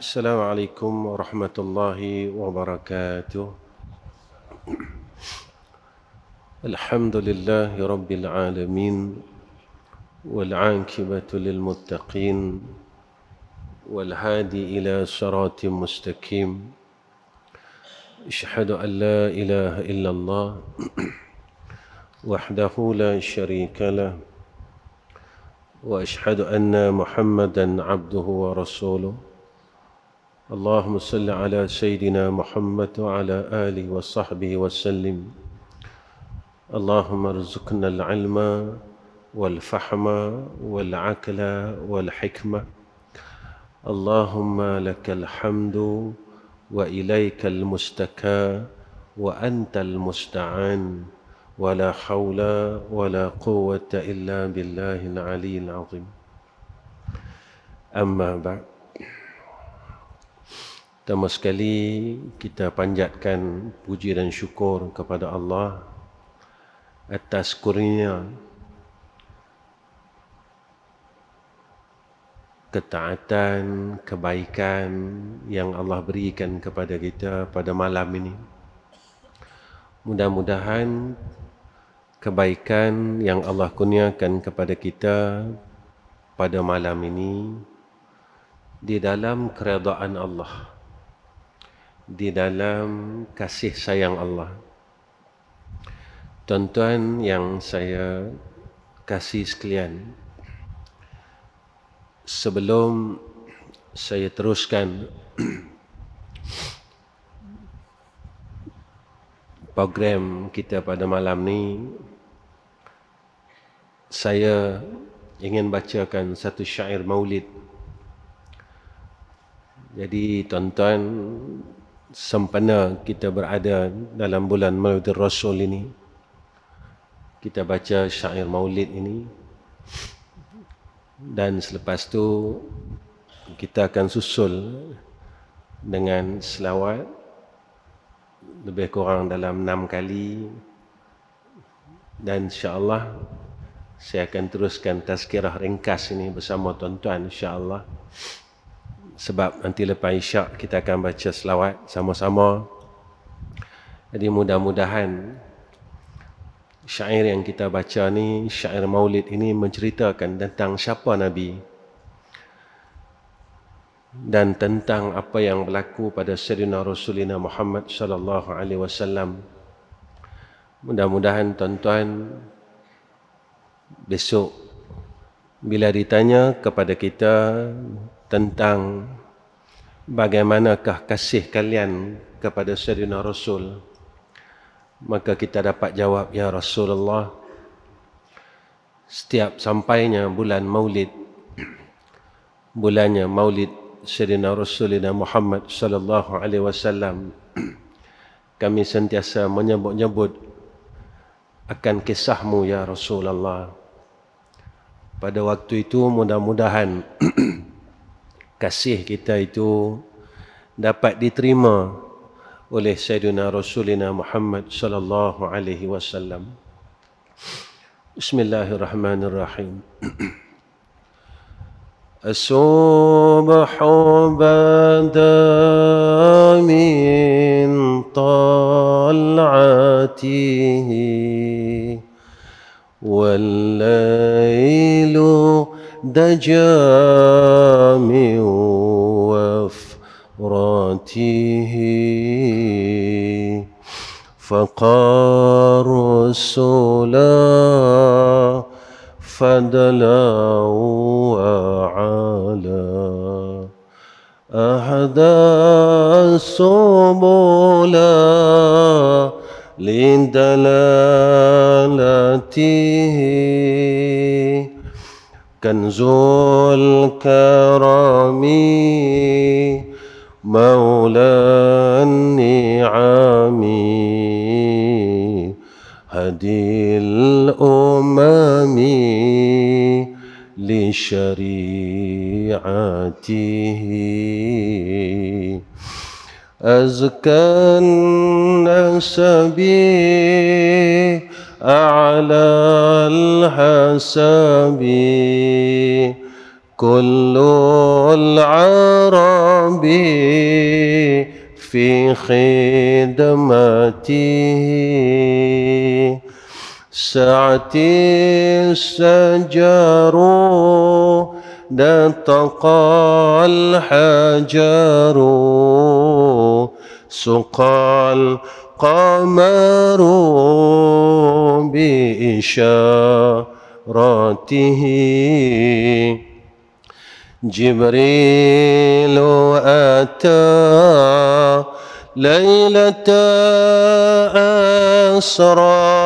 السلام عليكم ورحمة الله وبركاته. الحمد لله رب العالمين والعاقبة للمتقين والهادي إلى صراط مستقيم. أشهد أن لا إله إلا الله وحده لا شريك له وأشهد أن محمدًا عبده ورسوله. اللهم صل على سيدنا محمد وعلى آله وصحبه وسلم. اللهم ارزقنا العلم والفهم والعقل والحكمة. اللهم لك الحمد وإليك المستكى وأنت المستعان ولا حول ولا قوة إلا بالله العلي العظيم. أما بعد. Pertama sekali kita panjatkan puji dan syukur kepada Allah atas kurnia ketaatan, kebaikan yang Allah berikan kepada kita pada malam ini. Mudah-mudahan kebaikan yang Allah kurniakan kepada kita pada malam ini di dalam keredaan Allah, di dalam kasih sayang Allah. Tuan-tuan yang saya kasih sekalian, sebelum saya teruskan program kita pada malam ni, saya ingin bacakan satu syair maulid. Jadi tuan-tuan, sempena kita berada dalam bulan Maulidur Rasul ini, kita baca syair maulid ini, dan selepas tu kita akan susul dengan selawat lebih kurang dalam 6 kali, dan insya-Allah saya akan teruskan tazkirah ringkas ini bersama tuan-tuan insya-Allah. Sebab nanti lepas isyak kita akan baca selawat sama-sama. Jadi mudah-mudahan syair yang kita baca ni, syair maulid ini menceritakan tentang siapa Nabi dan tentang apa yang berlaku pada Sayyidina Rasulina Muhammad sallallahu alaihi wasallam. Mudah-mudahan tuan-tuan besok bila ditanya kepada kita tentang bagaimanakah kasih kalian kepada Sayyidina Rasul, maka kita dapat jawab, ya Rasulullah, setiap sampainya bulan Maulid, bulannya Maulid Sayyidina Rasulina Muhammad sallallahu alaihi wasallam, kami sentiasa menyebut-nyebut akan kisahmu ya Rasulullah. Pada waktu itu mudah-mudahan kasih kita itu dapat diterima oleh Sayyidina Rasulina Muhammad sallallahu alaihi wasallam. Bismillahirrahmanirrahim. As-subhu bada min tal'atihi wal-lailu دجا من وفراته فقار السلا فدلا وعلا أهدى السبل لدلالته كنز الكرم مولى النعم هدي الأمم لشريعته أزكى النسب أعلى الحسب كل العرب في خدمته سعتي الشجر نطقى الحجر سقى القمر بإشارته جبريل أتى ليلة أسرى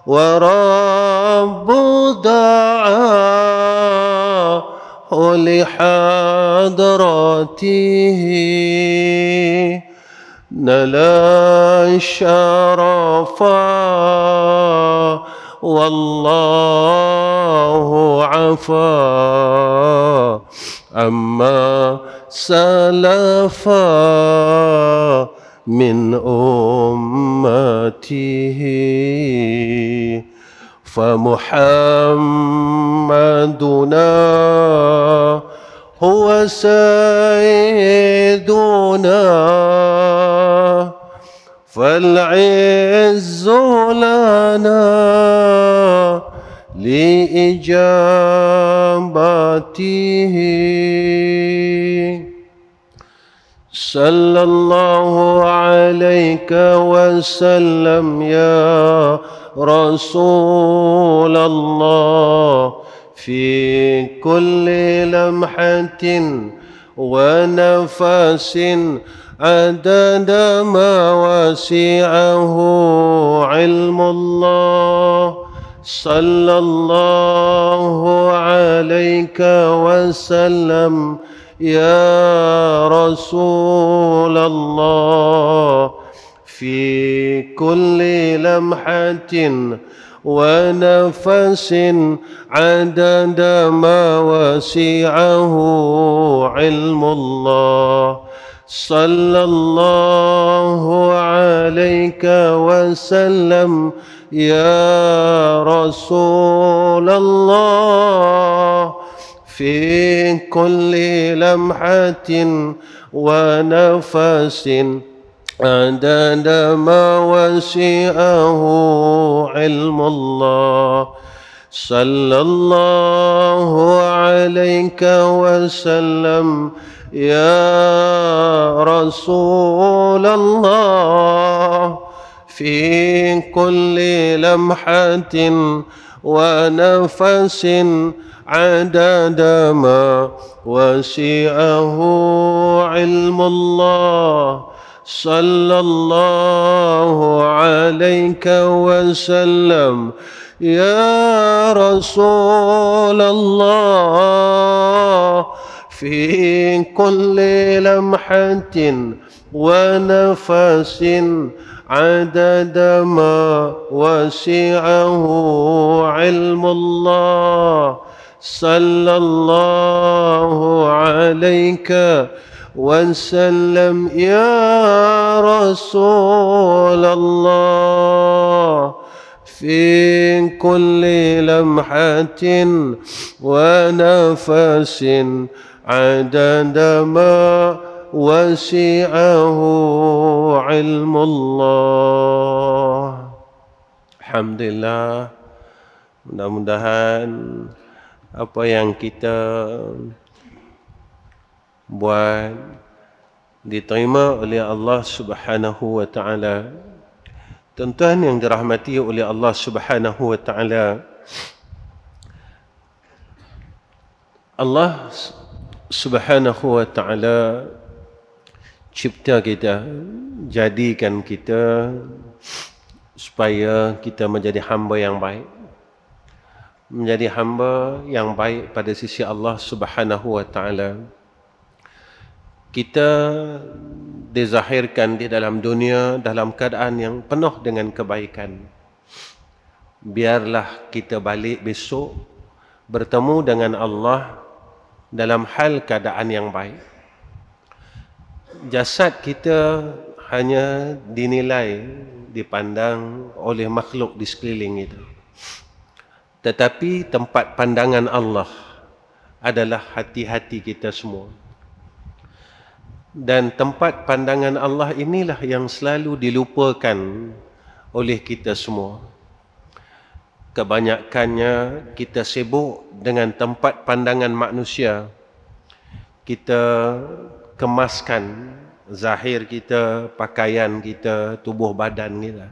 ورب دعاه لحضرته نلا الشرفا والله عفا عما سلفا من أمته فمحمدنا هو سيدنا فالعز لنا لإجابته صلى الله عليك وسلم يا رسول الله في كل لمحة ونفس عدد ما وسعه علم الله صلى الله عليك وسلم يا رسول الله في كل لمحة ونفس عدد ما وسعه علم الله صلى الله عليك وسلم يا رسول الله في كل لمحة ونفس عدد ما وسعه علم الله صلى الله عليك وسلم يا رسول الله في كل لمحة ونفس عدد ما وسعه علم الله صلى الله عليك وسلم يا رسول الله في كل لمحة ونفس عدد ما وسعه علم الله صلى الله عليك وسلم يا رسول الله في كل لمحة ونفس عدد ما وسعه علم الله. Alhamdulillah, mudah-mudahan apa yang kita buat diterima oleh Allah Subhanahu wa taala. Tuan-tuan yang dirahmati oleh Allah Subhanahu wa taala, Allah Subhanahu wa taala cipta kita, jadikan kita supaya kita menjadi hamba yang baik. Menjadi hamba yang baik pada sisi Allah Subhanahu wa taala. Kita dizahirkan di dalam dunia dalam keadaan yang penuh dengan kebaikan. Biarlah kita balik besok bertemu dengan Allah dalam hal keadaan yang baik. Jasad kita hanya dinilai, dipandang oleh makhluk di sekeliling kita. Tetapi tempat pandangan Allah adalah hati-hati kita semua. Dan tempat pandangan Allah inilah yang selalu dilupakan oleh kita semua. Kebanyakannya kita sibuk dengan tempat pandangan manusia. Kita kemaskan zahir kita, pakaian kita, tubuh badan kita.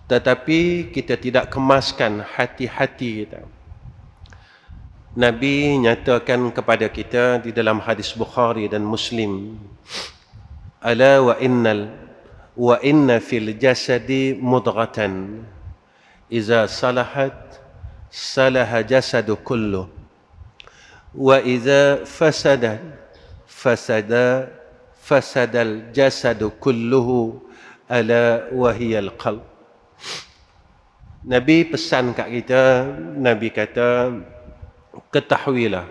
Tetapi kita tidak kemaskan hati-hati kita. Nabi nyatakan kepada kita di dalam hadis Bukhari dan Muslim, ala wa inna fil jasadi mudghatan iza salahat salaha jasadu kullu wa iza fasadal jasadu kulluhu ala wa hiyal qalb. Nabi pesan kat kita, Nabi kata, ketahuilah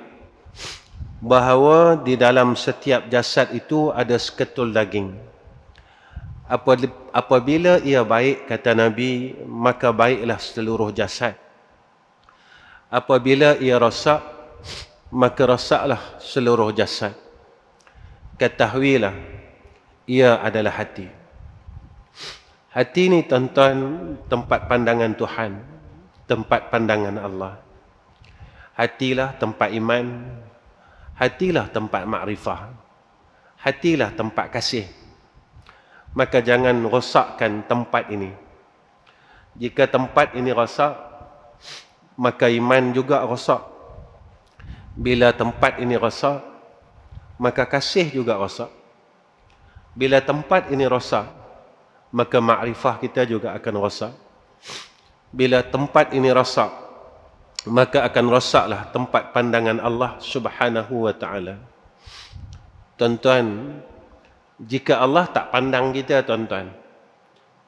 bahawa di dalam setiap jasad itu ada seketul daging. Apabila ia baik, kata Nabi, maka baiklah seluruh jasad. Apabila ia rosak, maka rosaklah seluruh jasad. Ketahuilah, ia adalah hati. Hati ni tuan-tuan, tempat pandangan Tuhan, tempat pandangan Allah. Hatilah tempat iman, hatilah tempat makrifah, hatilah tempat kasih. Maka jangan rosakkan tempat ini. Jika tempat ini rosak, maka iman juga rosak. Bila tempat ini rosak, maka kasih juga rosak. Bila tempat ini rosak, maka makrifah kita juga akan rosak. Bila tempat ini rosak, maka akan rosaklah tempat pandangan Allah Subhanahu wa ta'ala. Tuan-tuan, jika Allah tak pandang kita, tuan-tuan,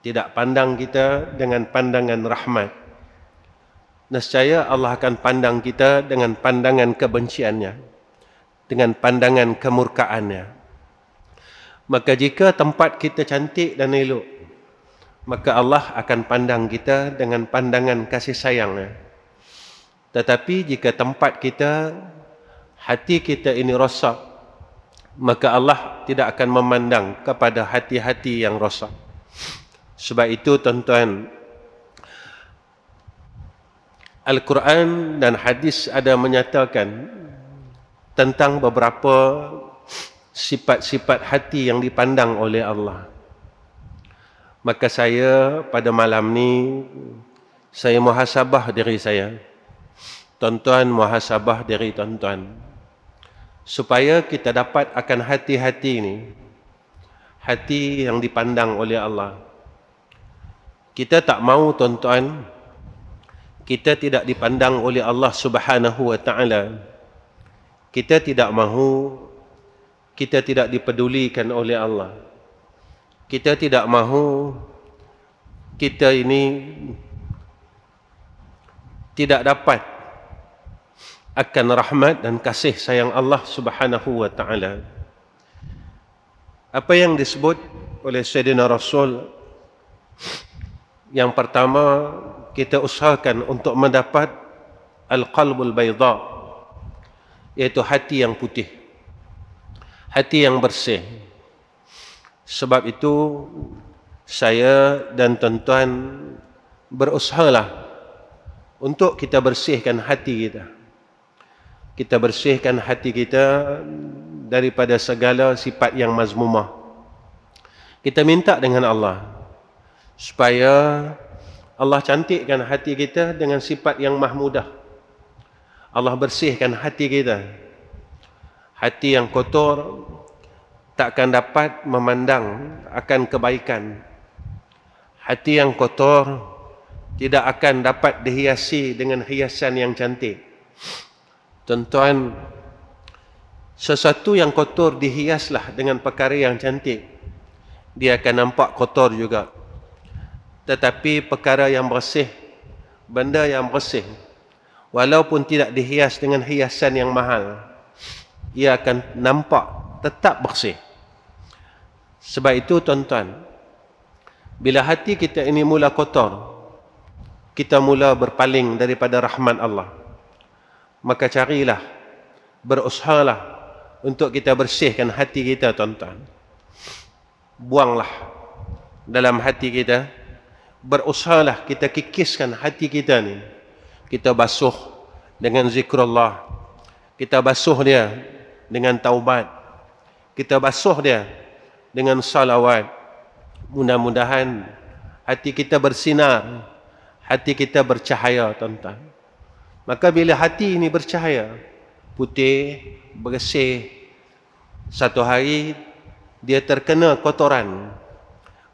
tidak pandang kita dengan pandangan rahmat, nescaya Allah akan pandang kita dengan pandangan kebenciannya, dengan pandangan kemurkaannya. Maka jika tempat kita cantik dan elok, maka Allah akan pandang kita dengan pandangan kasih sayangnya. Tetapi jika tempat kita, hati kita ini rosak, maka Allah tidak akan memandang kepada hati-hati yang rosak. Sebab itu tuan-tuan, Al-Quran dan hadis ada menyatakan tentang beberapa sifat-sifat hati yang dipandang oleh Allah. Maka saya pada malam ni, saya muhasabah diri saya. Tuan-tuan muhasabah diri tuan-tuan. Supaya kita dapat akan hati-hati ini, hati yang dipandang oleh Allah. Kita tak mahu tuan-tuan, kita tidak dipandang oleh Allah Subhanahu wa ta'ala. Kita tidak mahu, kita tidak dipedulikan oleh Allah. Kita tidak mahu kita ini tidak dapat akan rahmat dan kasih sayang Allah Subhanahu wa ta'ala. Apa yang disebut oleh Sayyidina Rasul, yang pertama, kita usahakan untuk mendapat al-qalbul bayda, iaitu hati yang putih, hati yang bersih. Sebab itu saya dan tuan-tuan berusahalah untuk kita bersihkan hati kita. Kita bersihkan hati kita daripada segala sifat yang mazmumah. Kita minta dengan Allah supaya Allah cantikkan hati kita dengan sifat yang mahmudah. Allah bersihkan hati kita. Hati yang kotor takkan dapat memandang akan kebaikan. Hati yang kotor tidak akan dapat dihiasi dengan hiasan yang cantik. Tuan-tuan, sesuatu yang kotor dihiaslah dengan perkara yang cantik, dia akan nampak kotor juga. Tetapi perkara yang bersih, benda yang bersih, walaupun tidak dihias dengan hiasan yang mahal, ia akan nampak tetap bersih. Sebab itu tuan-tuan, bila hati kita ini mula kotor, kita mula berpaling daripada rahmat Allah, maka carilah, berusahalah untuk kita bersihkan hati kita, tuan-tuan. Buanglah dalam hati kita, berusahalah kita kikiskan hati kita ni. Kita basuh dengan zikrullah, kita basuh dia dengan taubat, kita basuh dia dengan salawat. Mudah-mudahan hati kita bersinar, hati kita bercahaya, tuan-tuan. Maka bila hati ini bercahaya, putih, bersih, satu hari dia terkena kotoran.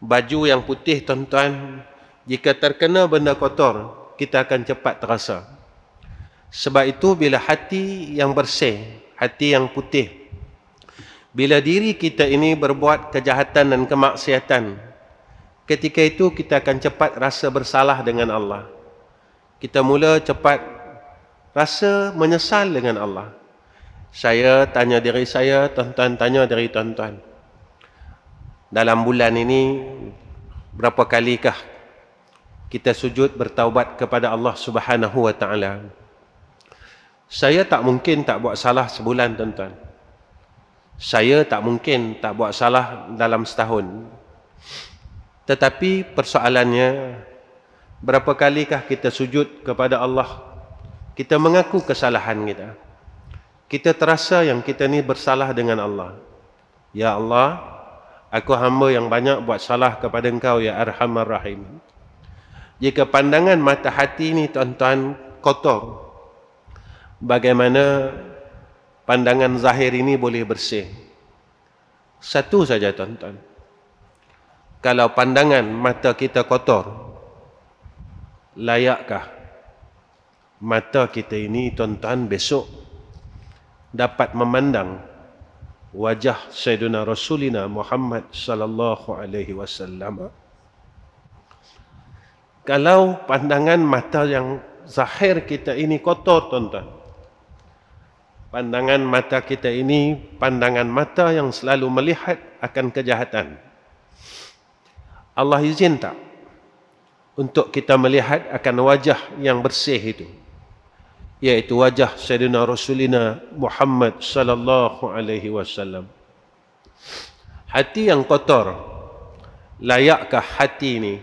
Baju yang putih, tuan-tuan, jika terkena benda kotor, kita akan cepat terasa. Sebab itu bila hati yang bersih, hati yang putih, bila diri kita ini berbuat kejahatan dan kemaksiatan, ketika itu kita akan cepat rasa bersalah dengan Allah. Kita mula cepat rasa menyesal dengan Allah. Saya tanya diri saya, tuan-tuan tanya diri tuan-tuan, dalam bulan ini berapa kalikah kita sujud bertaubat kepada Allah Subhanahu wa taala? Saya tak mungkin tak buat salah sebulan, tuan-tuan. Saya tak mungkin tak buat salah dalam setahun. Tetapi persoalannya, berapa kalikah kita sujud kepada Allah? Kita mengaku kesalahan kita. Kita terasa yang kita ni bersalah dengan Allah. Ya Allah, aku hamba yang banyak buat salah kepada Engkau, ya Arhamar Rahim. Jika pandangan mata hati ni, tuan-tuan, kotor, bagaimana pandangan zahir ini boleh bersih? Satu saja, tuan-tuan. Kalau pandangan mata kita kotor, layakkah mata kita ini, tuan-tuan, besok dapat memandang wajah Sayyidina Rasulina Muhammad sallallahu alaihi wasallam? Kalau pandangan mata yang zahir kita ini kotor, tuan-tuan, pandangan mata kita ini pandangan mata yang selalu melihat akan kejahatan, Allah izin tak untuk kita melihat akan wajah yang bersih itu, yaitu wajah Sayyidina Rasulina Muhammad sallallahu alaihi wasallam? Hati yang kotor, layakkah hati ini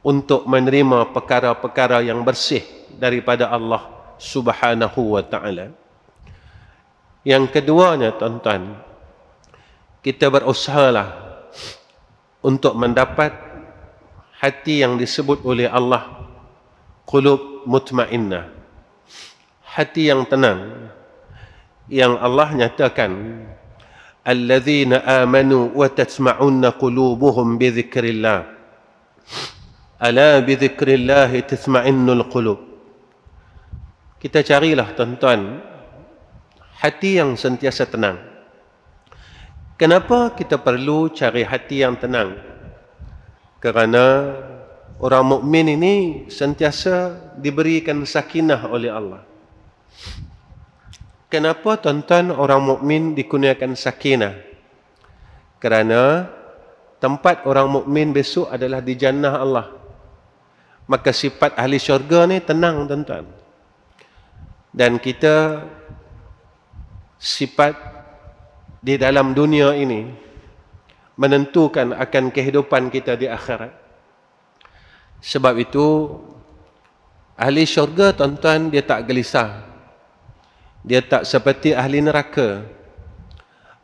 untuk menerima perkara-perkara yang bersih daripada Allah Subhanahu wa taala? Yang keduanya, tuan-tuan, kita berusahalah untuk mendapat hati yang disebut oleh Allah qulub mutmainnah, hati yang tenang, yang Allah nyatakan alladzina amanu wa tatma'unna qulubuhum bi dzikrillah ala bi dzikrillah tatma'innul qulub. Kita carilah, tuan-tuan, hati yang sentiasa tenang. Kenapa kita perlu cari hati yang tenang? Kerana orang mukmin ini sentiasa diberikan sakinah oleh Allah. Kenapa, tuan-tuan, orang mukmin dikurniakan sakinah? Kerana tempat orang mukmin besok adalah di jannah Allah. Maka sifat ahli syurga ni tenang, tuan-tuan. Dan kita sifat di dalam dunia ini menentukan akan kehidupan kita di akhirat. Sebab itu ahli syurga, tuan-tuan, dia tak gelisah. Dia tak seperti ahli neraka.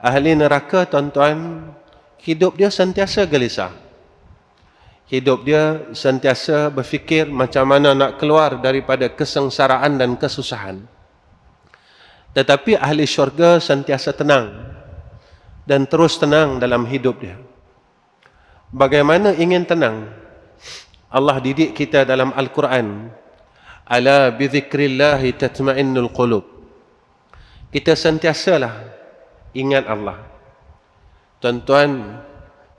Ahli neraka, tuan-tuan, hidup dia sentiasa gelisah. Hidup dia sentiasa berfikir macam mana nak keluar daripada kesengsaraan dan kesusahan. Tetapi ahli syurga sentiasa tenang dan terus tenang dalam hidup dia. Bagaimana ingin tenang? Allah didik kita dalam Al-Quran, ala bi dzikrillahi tatma'innul qulub. Kita sentiasalah ingat Allah. Tuan-tuan,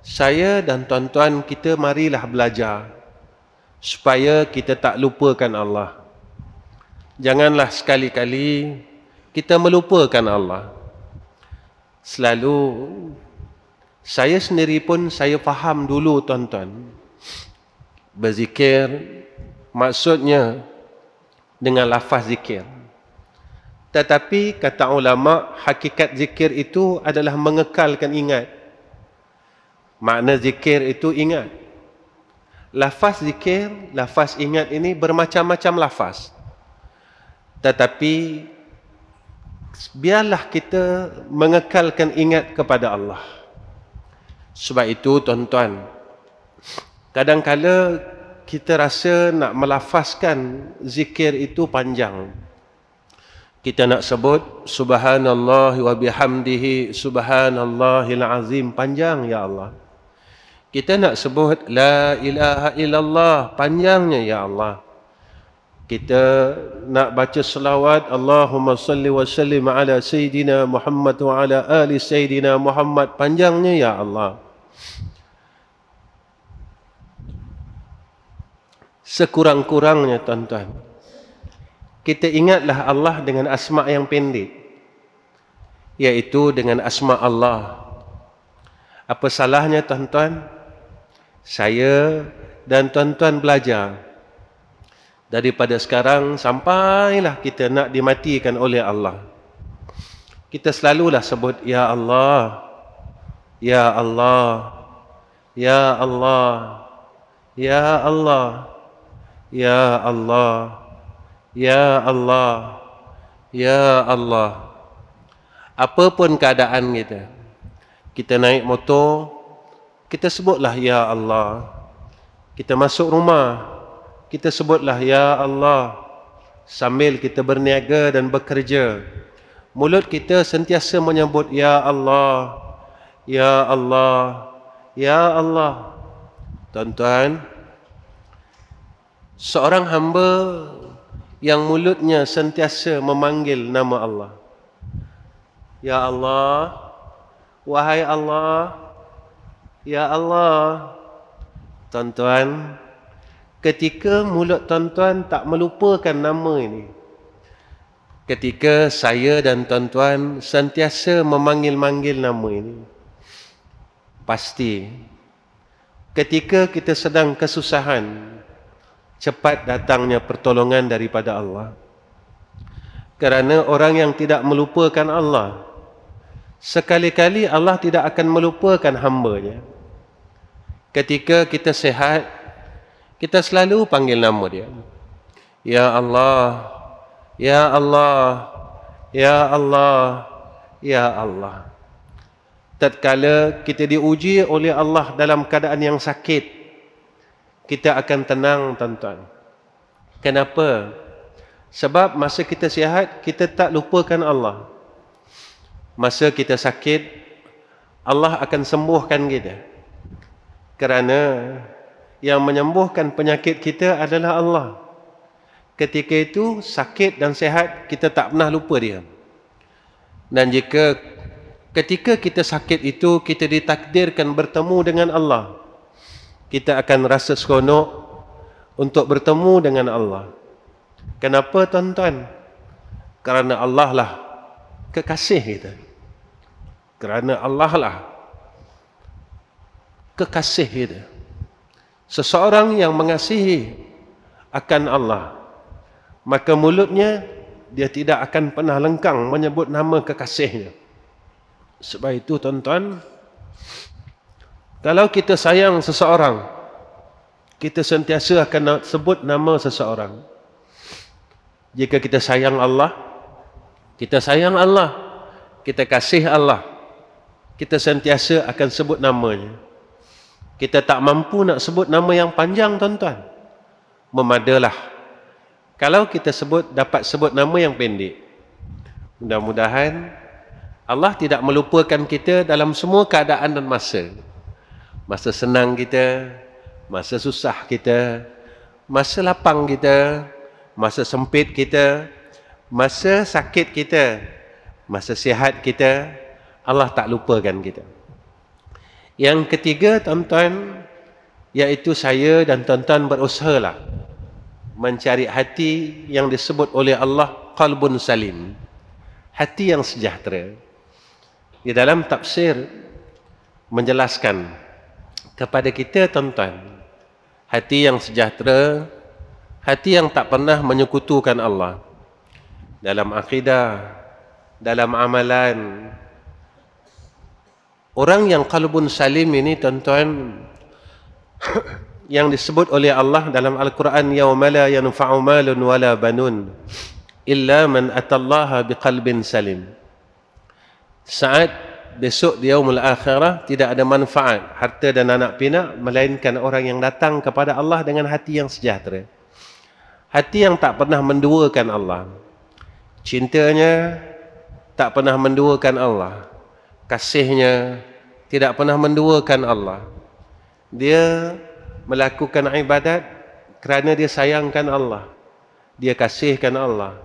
saya dan tuan-tuan, kita marilah belajar supaya kita tak lupakan Allah. Janganlah sekali-kali kita melupakan Allah. Selalu saya sendiri pun saya faham dulu, tuan-tuan, berzikir maksudnya dengan lafaz zikir. Tetapi kata ulama, hakikat zikir itu adalah mengekalkan ingat. Makna zikir itu ingat. Lafaz zikir, lafaz ingat ini bermacam-macam lafaz. Tetapi biarlah kita mengekalkan ingat kepada Allah. Sebab itu tuan-tuan, kadang-kala kita rasa nak melafazkan zikir itu panjang. Kita nak sebut subhanallah wa bihamdihi subhanallahil azim, panjang ya Allah. Kita nak sebut la ilaha illallah, panjangnya ya Allah. Kita nak baca selawat Allahumma salli wa sallim ala Sayyidina Muhammad wa ala ali Sayyidina Muhammad, panjangnya ya Allah. Sekurang-kurangnya tuan-tuan, kita ingatlah Allah dengan asma yang pendek, iaitu dengan asma Allah. Apa salahnya tuan-tuan? Saya dan tuan-tuan belajar daripada sekarang sampailah kita nak dimatikan oleh Allah. Kita selalulah sebut ya Allah, ya Allah, ya Allah, ya Allah, ya Allah, ya Allah, ya Allah. Apapun keadaan kita naik motor, kita sebutlah ya Allah. Kita masuk rumah, kita sebutlah ya Allah. Sambil kita berniaga dan bekerja, mulut kita sentiasa menyebut ya Allah, ya Allah, ya Allah. Tuan-tuan, seorang hamba yang mulutnya sentiasa memanggil nama Allah, ya Allah, wahai Allah, ya Allah. Tuan-tuan, ketika mulut tuan-tuan tak melupakan nama ini, ketika saya dan tuan-tuan sentiasa memanggil-manggil nama ini, pasti ketika kita sedang kesusahan, cepat datangnya pertolongan daripada Allah. Kerana orang yang tidak melupakan Allah, sekali-kali Allah tidak akan melupakan hamba-Nya. Ketika kita sihat, kita selalu panggil nama Dia. Ya Allah, ya Allah, ya Allah, ya Allah. Tatkala kita diuji oleh Allah dalam keadaan yang sakit, kita akan tenang tuan-tuan. Kenapa? Sebab masa kita sihat, kita tak lupakan Allah. Masa kita sakit, Allah akan sembuhkan kita. Kerana yang menyembuhkan penyakit kita adalah Allah. Ketika itu, sakit dan sihat, kita tak pernah lupa Dia. Dan jika ketika kita sakit itu, kita ditakdirkan bertemu dengan Allah, kita akan rasa seronok untuk bertemu dengan Allah. Kenapa tuan-tuan? Kerana Allah lah kekasih kita. Kerana Allah lah kekasih kita. Seseorang yang mengasihi akan Allah, maka mulutnya dia tidak akan pernah lengkang menyebut nama kekasihnya. Sebab itu tuan-tuan, kalau kita sayang seseorang, kita sentiasa akan sebut nama seseorang. Jika kita sayang Allah, kita sayang Allah, kita kasih Allah, kita sentiasa akan sebut namanya. Kita tak mampu nak sebut nama yang panjang tuan-tuan, memadalah kalau kita dapat sebut nama yang pendek. Mudah-mudahan Allah tidak melupakan kita dalam semua keadaan dan masa. Masa senang kita, masa susah kita, masa lapang kita, masa sempit kita, masa sakit kita, masa sihat kita, Allah tak lupakan kita. Yang ketiga tuan-tuan, iaitu saya dan tuan-tuan berusahalah mencari hati yang disebut oleh Allah qalbun salim, hati yang sejahtera. Di dalam tafsir menjelaskan kepada kita tuan-tuan, hati yang sejahtera, hati yang tak pernah menyekutukan Allah. dalam akidah, dalam amalan. Orang yang qalbun salim ini tuan-tuan, yang disebut oleh Allah dalam Al-Quran, yauma la yanfa'u malun wala banun illa man atallaha biqalbin salim. Saat besok di yaumul akhirah tidak ada manfaat harta dan anak pinak melainkan orang yang datang kepada Allah dengan hati yang sejahtera, hati yang tak pernah menduakan Allah, cintanya tak pernah menduakan Allah, kasihnya tidak pernah menduakan Allah. Dia melakukan ibadat kerana dia sayangkan Allah, dia kasihkan Allah.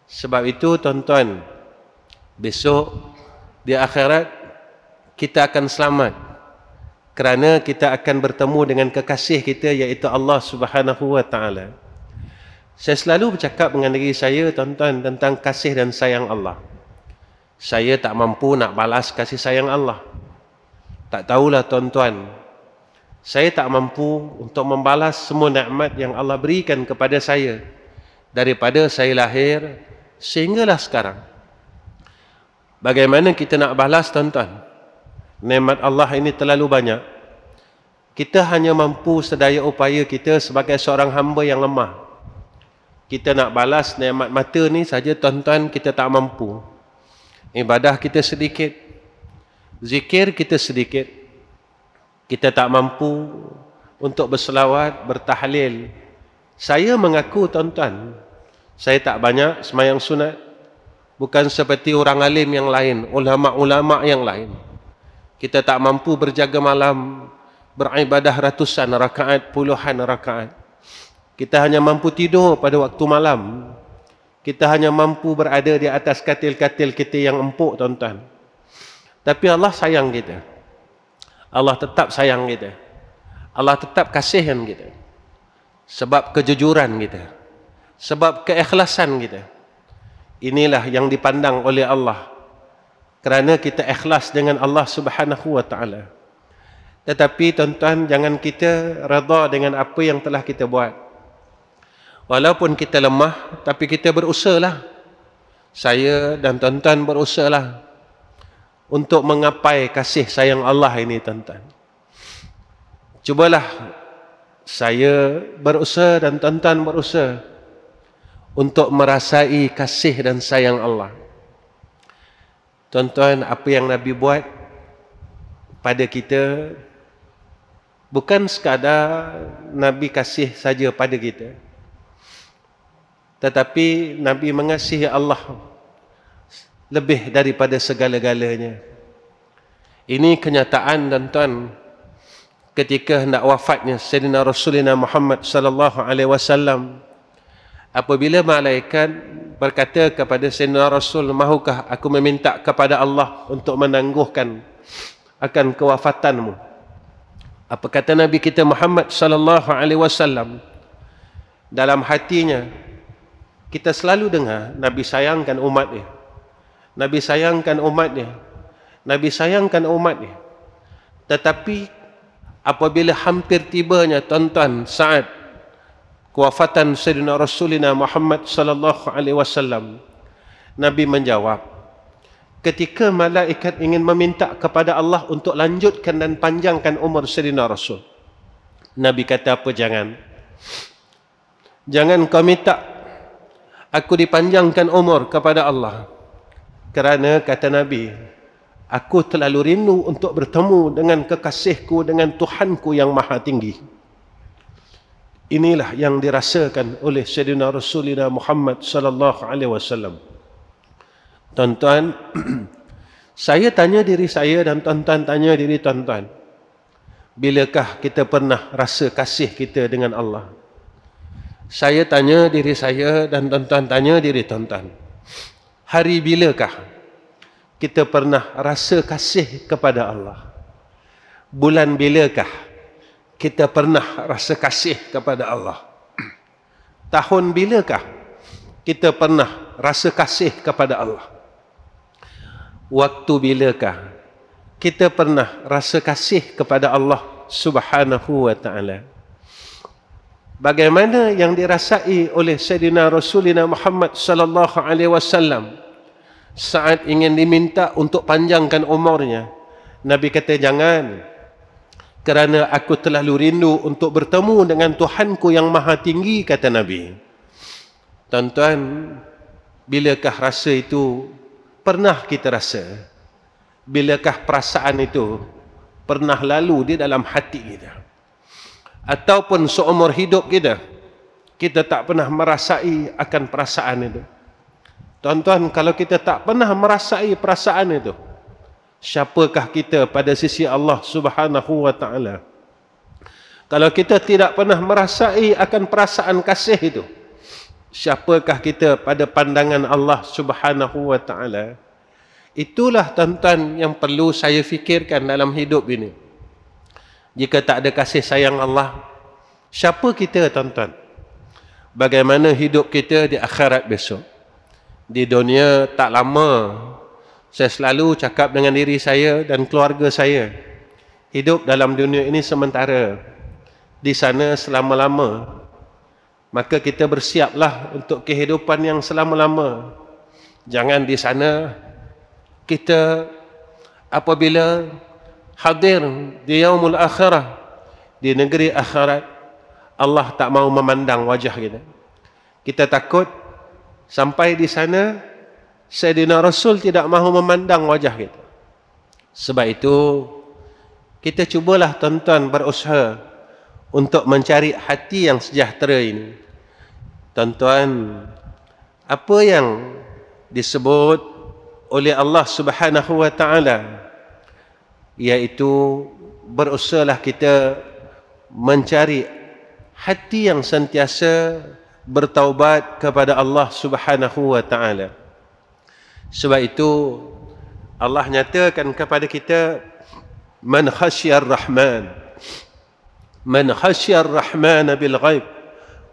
Sebab itu tuan-tuan, besok di akhirat kita akan selamat kerana kita akan bertemu dengan kekasih kita, iaitu Allah Subhanahu wa taala. Saya selalu bercakap dengan diri saya tuan-tuan tentang kasih dan sayang Allah. Saya tak mampu nak balas kasih sayang Allah. Tak tahulah tuan-tuan, saya tak mampu untuk membalas semua nikmat yang Allah berikan kepada saya daripada saya lahir sehinggalah sekarang. Bagaimana kita nak balas tuan-tuan? Nikmat Allah ini terlalu banyak. Kita hanya mampu sedaya upaya kita sebagai seorang hamba yang lemah. Kita nak balas nikmat mata ni saja tuan-tuan, kita tak mampu. Ibadah kita sedikit, zikir kita sedikit, kita tak mampu untuk berselawat, bertahlil. Saya mengaku tuan-tuan, saya tak banyak sembahyang sunat, bukan seperti orang alim yang lain, ulama-ulama yang lain. Kita tak mampu berjaga malam, beribadah ratusan rakaat, puluhan rakaat. Kita hanya mampu tidur pada waktu malam. Kita hanya mampu berada di atas katil-katil kita yang empuk tuan-tuan. Tapi Allah sayang kita. Allah tetap sayang kita. Allah tetap kasihan kita. Sebab kejujuran kita. Sebab keikhlasan kita. Inilah yang dipandang oleh Allah. Kerana kita ikhlas dengan Allah Subhanahu wa taala. Tetapi tuan-tuan, jangan kita redha dengan apa yang telah kita buat. Walaupun kita lemah, tapi kita berusahalah. Saya dan tuan-tuan berusahalah untuk menggapai kasih sayang Allah ini tuan-tuan. Cubalah saya berusaha dan tuan-tuan berusaha untuk merasai kasih dan sayang Allah. Tuan-tuan, apa yang Nabi buat pada kita bukan sekadar Nabi kasih saja pada kita, tetapi Nabi mengasihi Allah lebih daripada segala-galanya. Ini kenyataan tuan-tuan ketika hendak wafatnya Sayyidina Rasulullah Muhammad sallallahu alaihi wasallam. Apabila malaikat berkata kepada Sayyidina Rasul, "Mahukah aku meminta kepada Allah untuk menangguhkan akan kewafatanmu?" Apa kata Nabi kita Muhammad sallallahu alaihi wasallam? Dalam hatinya kita selalu dengar Nabi sayangkan umatnya. Nabi sayangkan umatnya. Nabi sayangkan umatnya. Tetapi apabila hampir tibanya tuan-tuan saat kewafatan Sayyidina Rasulullah Muhammad sallallahu alaihi wasallam, Nabi menjawab, ketika malaikat ingin meminta kepada Allah untuk lanjutkan dan panjangkan umur Sayyidina Rasul, Nabi kata apa? Jangan kau minta aku dipanjangkan umur kepada Allah. Kerana kata Nabi, aku terlalu rindu untuk bertemu dengan kekasihku, dengan Tuhanku yang maha tinggi. Inilah yang dirasakan oleh Sayyidina Rasulullah Muhammad sallallahu alaihi wasallam. Tuan-tuan, saya tanya diri saya dan tuan-tuan tanya diri tuan-tuan, bilakah kita pernah rasa kasih kita dengan Allah? Saya tanya diri saya dan tuan-tuan tanya diri tuan-tuan, hari bilakah kita pernah rasa kasih kepada Allah? Bulan bilakah kita pernah rasa kasih kepada Allah? Tahun bilakah kita pernah rasa kasih kepada Allah? Waktu bilakah kita pernah rasa kasih kepada Allah Subhanahu wa ta'ala? bagaimana yang dirasai oleh Sayyidina Rasulina Muhammad sallallahu alaihi wasallam saat ingin diminta untuk panjangkan umurnya. Nabi kata, jangan, kerana aku terlalu rindu untuk bertemu dengan Tuhanku yang maha tinggi, kata Nabi. Tuan-tuan, bilakah rasa itu pernah kita rasa? Bilakah perasaan itu pernah lalu di dalam hati kita? Ataupun seumur hidup kita, kita tak pernah merasai akan perasaan itu. Tuan-tuan, kalau kita tak pernah merasai perasaan itu, siapakah kita pada sisi Allah Subhanahu wa taala? Kalau kita tidak pernah merasai akan perasaan kasih itu, siapakah kita pada pandangan Allah Subhanahu wa taala? Itulah tuan-tuan yang perlu saya fikirkan dalam hidup ini. Jika tak ada kasih sayang Allah, siapa kita, tuan-tuan? Bagaimana hidup kita di akhirat besok? Di dunia tak lama, saya selalu cakap dengan diri saya dan keluarga saya, hidup dalam dunia ini sementara, di sana selama-lama. Maka kita bersiaplah untuk kehidupan yang selama-lama. Jangan di sana kita apabila hadir di yaumul akhirah, di negeri akhirat, Allah tak mau memandang wajah kita. Kita takut sampai di sana Sayyidina Rasul tidak mahu memandang wajah kita. Sebab itu kita cubalah tuan-tuan berusaha untuk mencari hati yang sejahtera ini. Tuan-tuan, apa yang disebut oleh Allah Subhanahu wa taala, iaitu berusahalah kita mencari hati yang sentiasa bertaubat kepada Allah Subhanahu wa taala. Sebab itu Allah nyatakan kepada kita, man khasyar rahman, man khasyar rahman bil ghaib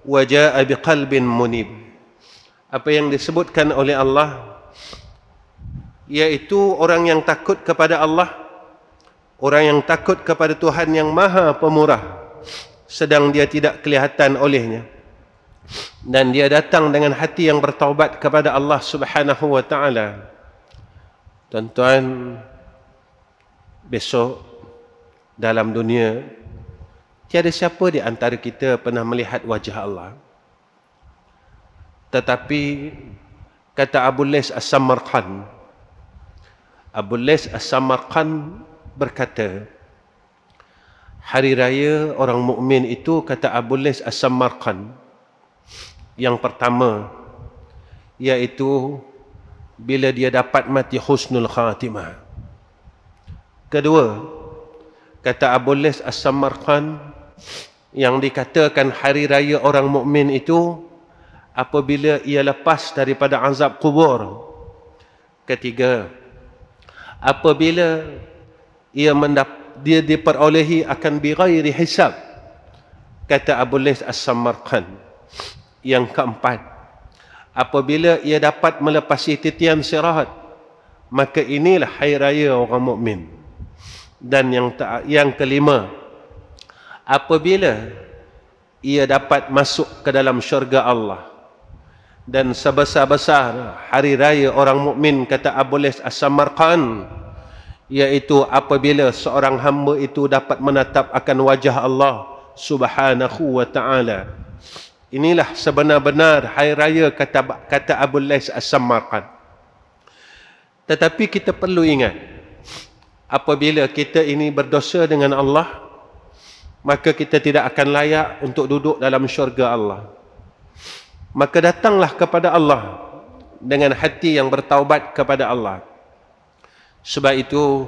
wa jaa biqalbin munib. Apa yang disebutkan oleh Allah, iaitu orang yang takut kepada Allah, orang yang takut kepada Tuhan yang maha pemurah, sedang dia tidak kelihatan olehnya, dan dia datang dengan hati yang bertaubat kepada Allah Subhanahu wa taala. Tuan-tuan, besok dalam dunia tiada siapa di antara kita pernah melihat wajah Allah. Tetapi kata Abu Lais As-Samarqand, Abu Lais As-Samarqand berkata, hari raya orang mukmin itu, kata Abu Lais As-Samarqand, yang pertama iaitu bila dia dapat mati husnul khatimah. Kedua, kata Abu Lais As-Samarqand, yang dikatakan hari raya orang mukmin itu apabila ia lepas daripada azab kubur. Ketiga, apabila dia diperolehi akan bighairi hisab. Kata Abu Lais As-Samarqand, yang keempat, apabila ia dapat melepasi titian sirat, maka inilah hari raya orang mukmin. Dan yang kelima, apabila ia dapat masuk ke dalam syurga Allah. Dan sebesar-besar hari raya orang mukmin, kata Abu Lais As-Samarqand, iaitu apabila seorang hamba itu dapat menatap akan wajah Allah Subhanahu wa taala. Inilah sebenar-benar hari raya, kata Abu Lais As-Samarqand. Tetapi kita perlu ingat, apabila kita ini berdosa dengan Allah, maka kita tidak akan layak untuk duduk dalam syurga Allah. Maka datanglah kepada Allah dengan hati yang bertaubat kepada Allah. Sebab itu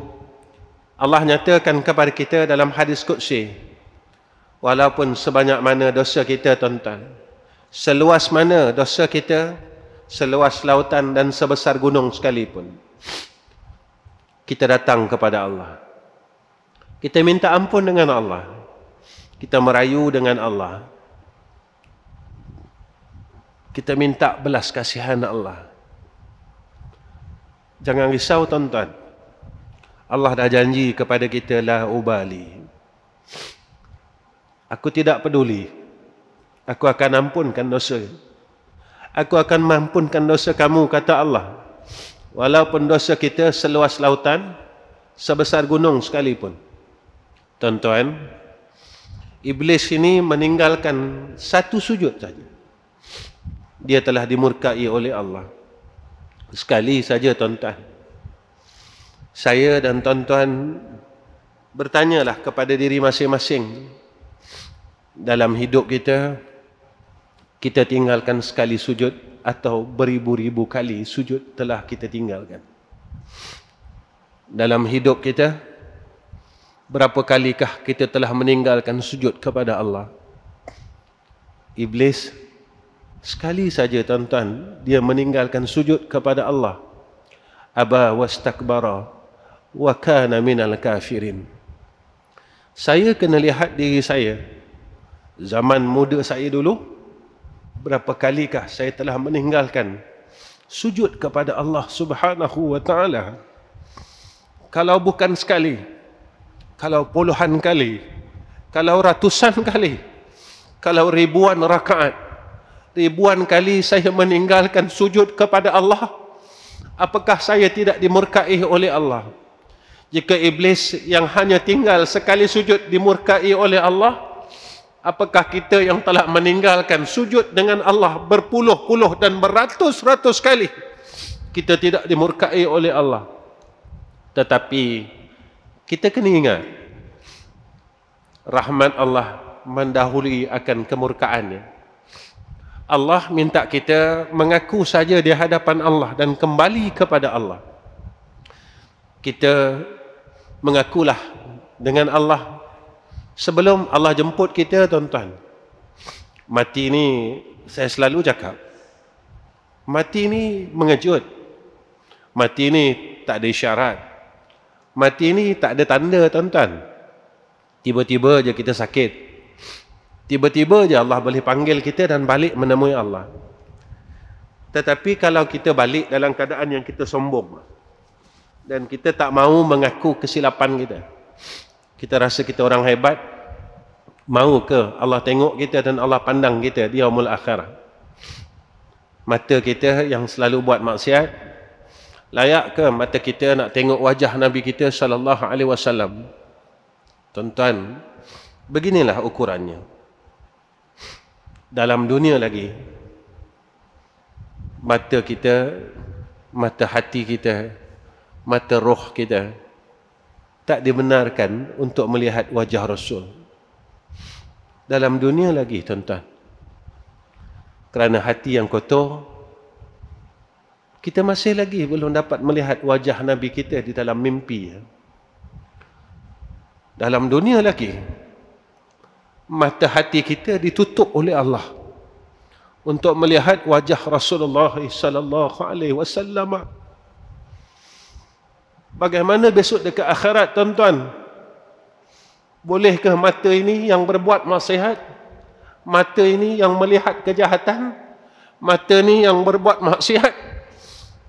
Allah nyatakan kepada kita dalam hadis qudsi, walaupun sebanyak mana dosa kita, tuan-tuan, seluas mana dosa kita, seluas lautan dan sebesar gunung sekalipun, kita datang kepada Allah, kita minta ampun dengan Allah, kita merayu dengan Allah, kita minta belas kasihan Allah. Jangan risau, tuan-tuan, Allah dah janji kepada kita, la ubali, aku tidak peduli Aku akan ampunkan dosa. Aku akan mampunkan dosa kamu, kata Allah. Walaupun dosa kita seluas lautan, sebesar gunung sekalipun. Tuan-tuan, iblis ini meninggalkan satu sujud saja. Dia telah dimurkai oleh Allah. Sekali saja, tuan-tuan. Saya dan tuan-tuan bertanyalah kepada diri masing-masing. Dalam hidup kita, kita tinggalkan sekali sujud atau beribu-ribu kali sujud telah kita tinggalkan. Dalam hidup kita, berapa kalikah kita telah meninggalkan sujud kepada Allah? Iblis sekali saja, tuan-tuan, dia meninggalkan sujud kepada Allah. Aba wastakbara wa kana minal kafirin. Saya kena lihat diri saya. Zaman muda saya dulu, berapa kalikah saya telah meninggalkan sujud kepada Allah Subhanahu wa ta'ala. Kalau bukan sekali, kalau puluhan kali, kalau ratusan kali, kalau ribuan rakaat, ribuan kali saya meninggalkan sujud kepada Allah, apakah saya tidak dimurkai oleh Allah? Jika iblis yang hanya tinggal sekali sujud dimurkai oleh Allah, apakah kita yang telah meninggalkan sujud dengan Allah berpuluh-puluh dan beratus-ratus kali, kita tidak dimurkai oleh Allah? Tetapi kita kena ingat, rahmat Allah mendahului akan kemurkaannya. Allah minta kita mengaku saja di hadapan Allah dan kembali kepada Allah. Kita mengakulah dengan Allah sebelum Allah jemput kita, tuan-tuan. Mati ni, saya selalu cakap, mati ni mengejut. Mati ni tak ada isyarat. Mati ni tak ada tanda, tuan-tuan. Tiba-tiba je kita sakit. Tiba-tiba je Allah boleh panggil kita dan balik menemui Allah. Tetapi kalau kita balik dalam keadaan yang kita sombong dan kita tak mahu mengaku kesilapan kita, kita rasa kita orang hebat, mahu ke Allah tengok kita dan Allah pandang kita di yaumul akhirah? Mata kita yang selalu buat maksiat, layak ke mata kita nak tengok wajah Nabi kita sallallahu alaihi wasallam? Tuan-tuan, beginilah ukurannya. Dalam dunia lagi, mata kita, mata hati kita, mata roh kita tak dibenarkan untuk melihat wajah Rasul. Dalam dunia lagi, tuan-tuan, kerana hati yang kotor, kita masih lagi belum dapat melihat wajah Nabi kita di dalam mimpi. Dalam dunia lagi, mata hati kita ditutup oleh Allah untuk melihat wajah Rasulullah sallallahu alaihi wasallam. Bagaimana besok dekat akhirat, tuan-tuan? Bolehkah mata ini yang berbuat maksiat, mata ini yang melihat kejahatan, mata ini yang berbuat maksiat,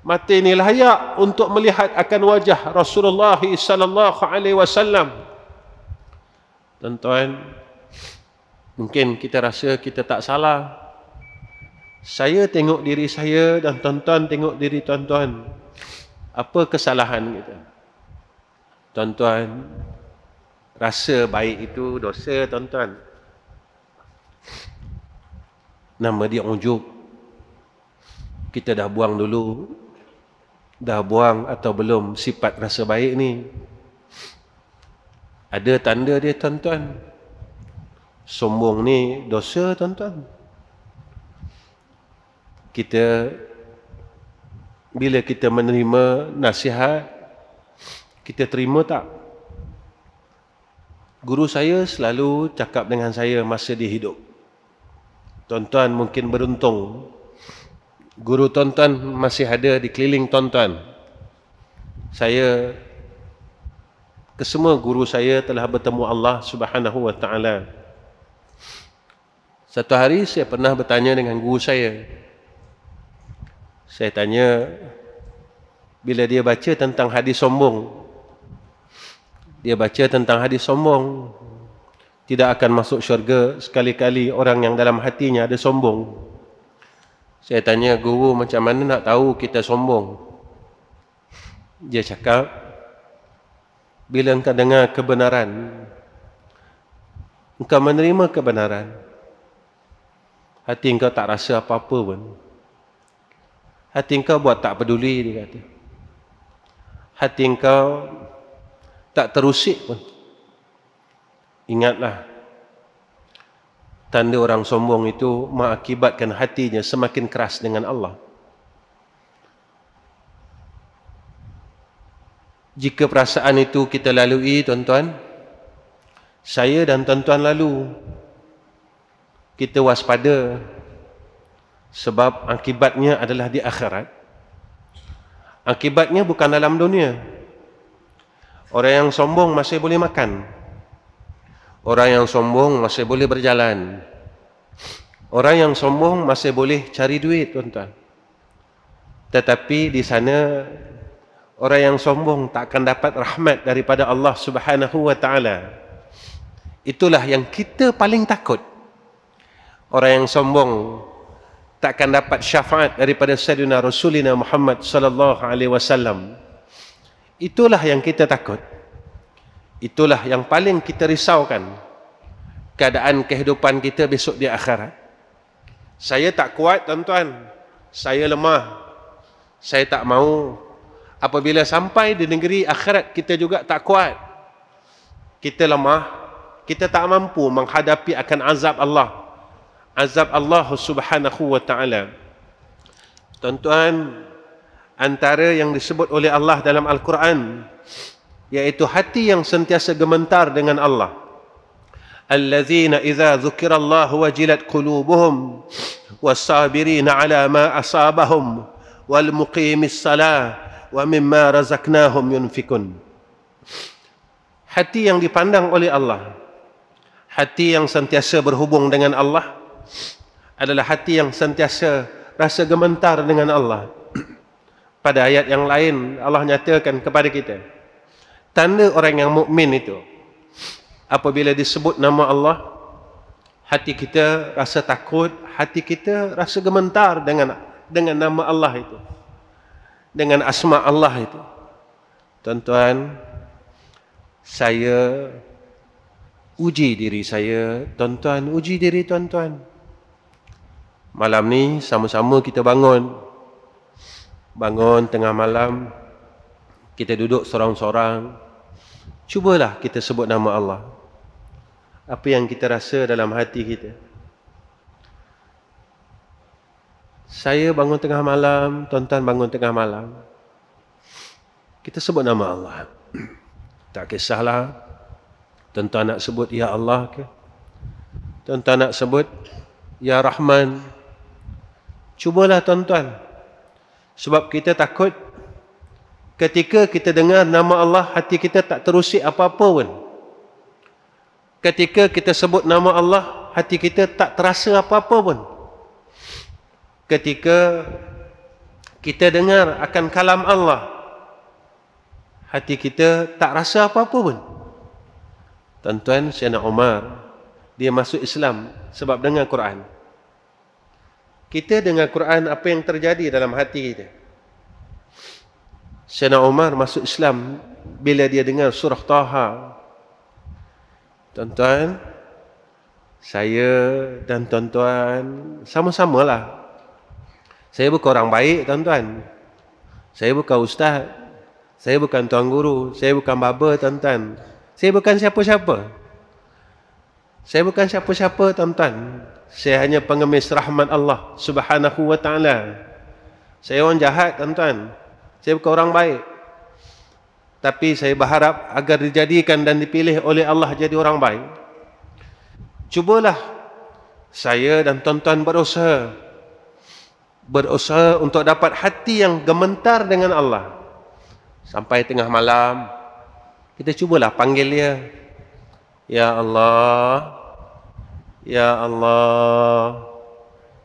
mata ini layak untuk melihat akan wajah Rasulullah sallallahu alaihi wasallam? Tuan-tuan, mungkin kita rasa kita tak salah. Saya tengok diri saya dan tuan-tuan tengok diri tuan-tuan. Apa kesalahan kita? Tuan-tuan, rasa baik itu dosa, tuan-tuan. Nama dia ujub. Kita dah buang dulu. Dah buang atau belum sifat rasa baik ni? Ada tanda dia, tuan-tuan. Sombong ni dosa, tuan-tuan. Kita, bila kita menerima nasihat, kita terima tak? Guru saya selalu cakap dengan saya masa dia hidup. Tuan-tuan mungkin beruntung, guru tuan-tuan masih ada di keliling tuan-tuan. Saya, kesemua guru saya telah bertemu Allah Subhanahu wa ta'ala. Satu hari saya pernah bertanya dengan guru saya. Saya tanya, bila dia baca tentang hadis sombong, dia baca tentang hadis sombong, tidak akan masuk syurga sekali-kali orang yang dalam hatinya ada sombong. Saya tanya guru, macam mana nak tahu kita sombong? Dia cakap, bila engkau dengar kebenaran, engkau menerima kebenaran, hati engkau tak rasa apa-apa pun. Hati engkau buat tak peduli, dia kata. Hati engkau tak terusik pun. Ingatlah, tanda orang sombong itu mengakibatkan hatinya semakin keras dengan Allah. Jika perasaan itu kita lalui, tuan-tuan, saya dan tuan-tuan lalu, kita waspada, sebab akibatnya adalah di akhirat. Akibatnya bukan dalam dunia. Orang yang sombong masih boleh makan. Orang yang sombong masih boleh berjalan. Orang yang sombong masih boleh cari duit, tuan-tuan. Tetapi di sana, orang yang sombong tak akan dapat rahmat daripada Allah Subhanahu wa ta'ala. Itulah yang kita paling takut. Orang yang sombong tak akan dapat syafaat daripada Sayyidina Rasulina Muhammad sallallahu alaihi wasallam. Itulah yang kita takut. Itulah yang paling kita risaukan. Keadaan kehidupan kita besok di akhirat. Saya tak kuat, tuan-tuan. Saya lemah. Saya tak mau. Apabila sampai di negeri akhirat, kita juga tak kuat. Kita lemah. Kita tak mampu menghadapi akan azab Allah. Azab Allah Subhanahu wa ta'ala. Tuan-tuan, antara yang disebut oleh Allah dalam Al-Quran, yaitu hati yang sentiasa gemetar dengan Allah. Allazina idza dzukirallahu wajilat qulubuhum was-sabirina ala ma asabahum wal muqimis salah wa mimma razaqnahum yunfikun. Hati yang dipandang oleh Allah, hati yang sentiasa berhubung dengan Allah, adalah hati yang sentiasa rasa gemetar dengan Allah. Pada ayat yang lain Allah nyatakan kepada kita, tanda orang yang mukmin itu, apabila disebut nama Allah, hati kita rasa takut, hati kita rasa gemetar dengan nama Allah itu, dengan asma Allah itu. Tuan-tuan, saya uji diri saya, tuan-tuan uji diri tuan-tuan. Malam ni sama-sama kita bangun tengah malam, kita duduk sorang-sorang. Cubalah kita sebut nama Allah. Apa yang kita rasa dalam hati kita? Saya bangun tengah malam, tuan-tuan bangun tengah malam, kita sebut nama Allah. Tak kisahlah tuan-tuan nak sebut Ya Allah ke, tuan-tuan nak sebut Ya Rahman. Cubalah tuan-tuan. Sebab kita takut ketika kita dengar nama Allah, hati kita tak terusik apa-apa pun. Ketika kita sebut nama Allah, hati kita tak terasa apa-apa pun. Ketika kita dengar akan kalam Allah, hati kita tak rasa apa-apa pun. Tuan-tuan, Sayyidina Umar, dia masuk Islam sebab dengar Quran. Kita dengar Quran, apa yang terjadi dalam hati kita? Sayyidina Umar masuk Islam bila dia dengar surah Taha. Tuan-tuan, saya dan tuan-tuan sama-samalah. Saya bukan orang baik, tuan-tuan. Saya bukan ustaz. Saya bukan tuan guru. Saya bukan baba, tuan-tuan. Saya bukan siapa-siapa. Saya bukan siapa-siapa, tuan-tuan. Saya hanya pengemis rahmat Allah Subhanahu wa ta'ala. Saya orang jahat, tuan-tuan. Saya bukan orang baik. Tapi saya berharap agar dijadikan dan dipilih oleh Allah jadi orang baik. Cubalah saya dan tuan-tuan berusaha untuk dapat hati yang gemetar dengan Allah. Sampai tengah malam, kita cubalah panggil dia. Ya Allah, Ya Allah,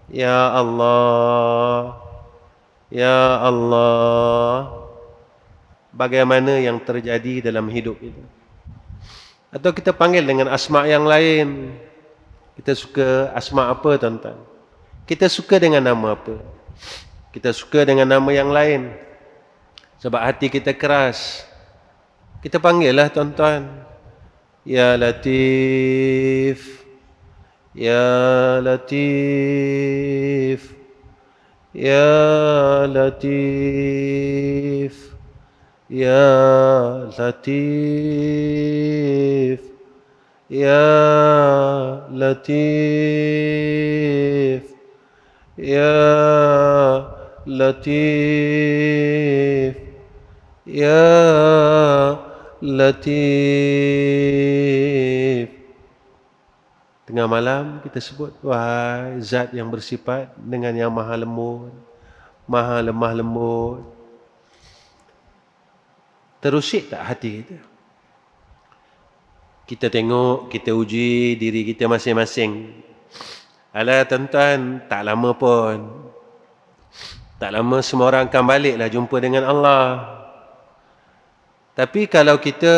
Ya Allah, Ya Allah. Bagaimana yang terjadi dalam hidup itu? Atau kita panggil dengan asma yang lain. Kita suka asma apa tuan-tuan? Kita suka dengan nama apa? Kita suka dengan nama yang lain. Sebab hati kita keras. Kita panggil lah tuan-tuan. Ya Latif. Ya Latif. Ya Latif. Ya Latif. Ya Latif. Ya Latif. Ya Latif. Tengah malam kita sebut, wahai zat yang bersifat dengan yang maha lembut, maha lemah lembut. Terusik tak hati kita? Kita tengok, kita uji diri kita masing-masing. Alah tuan-tuan, tak lama pun. Tak lama semua orang akan baliklah jumpa dengan Allah. Tapi kalau kita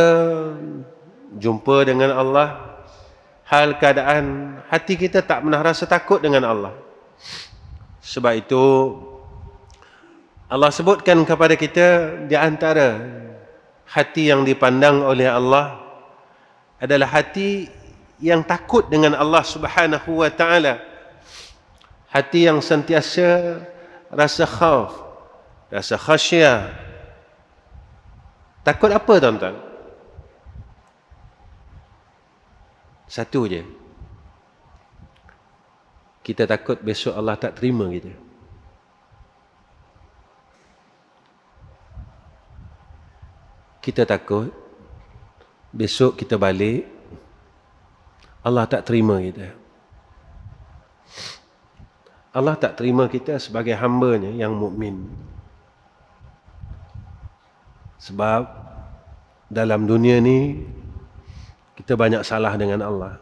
jumpa dengan Allah, hal keadaan hati kita tak pernah rasa takut dengan Allah. Sebab itu Allah sebutkan kepada kita di antara hati yang dipandang oleh Allah adalah hati yang takut dengan Allah Subhanahu wa taala. Hati yang sentiasa rasa khauf, rasa khasyah. Takut apa tuan-tuan? Satu je. Kita takut besok Allah tak terima kita. Kita takut besok kita balik, Allah tak terima kita. Allah tak terima kita sebagai hamba-Nya yang mukmin. Sebab dalam dunia ni kita banyak salah dengan Allah.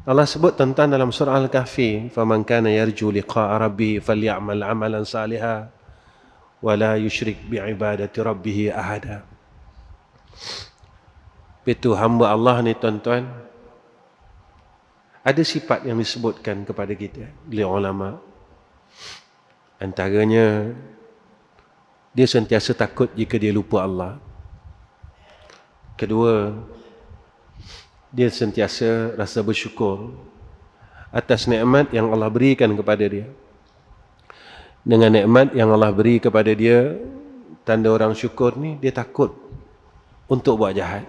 Allah sebut tentang dalam surah Al-Kahfi, "Faman kana yarju liqa'a rabbih falyamal 'amalan salihan wa la yusyrik bi'ibadati rabbih ahada." Itu hamba Allah ni tuan-tuan, ada sifat yang disebutkan kepada kita oleh ulama. Antaranya, dia sentiasa takut jika dia lupa Allah. Kedua, dia sentiasa rasa bersyukur atas nikmat yang Allah berikan kepada dia. Dengan nikmat yang Allah beri kepada dia, tanda orang syukur ni, dia takut untuk buat jahat.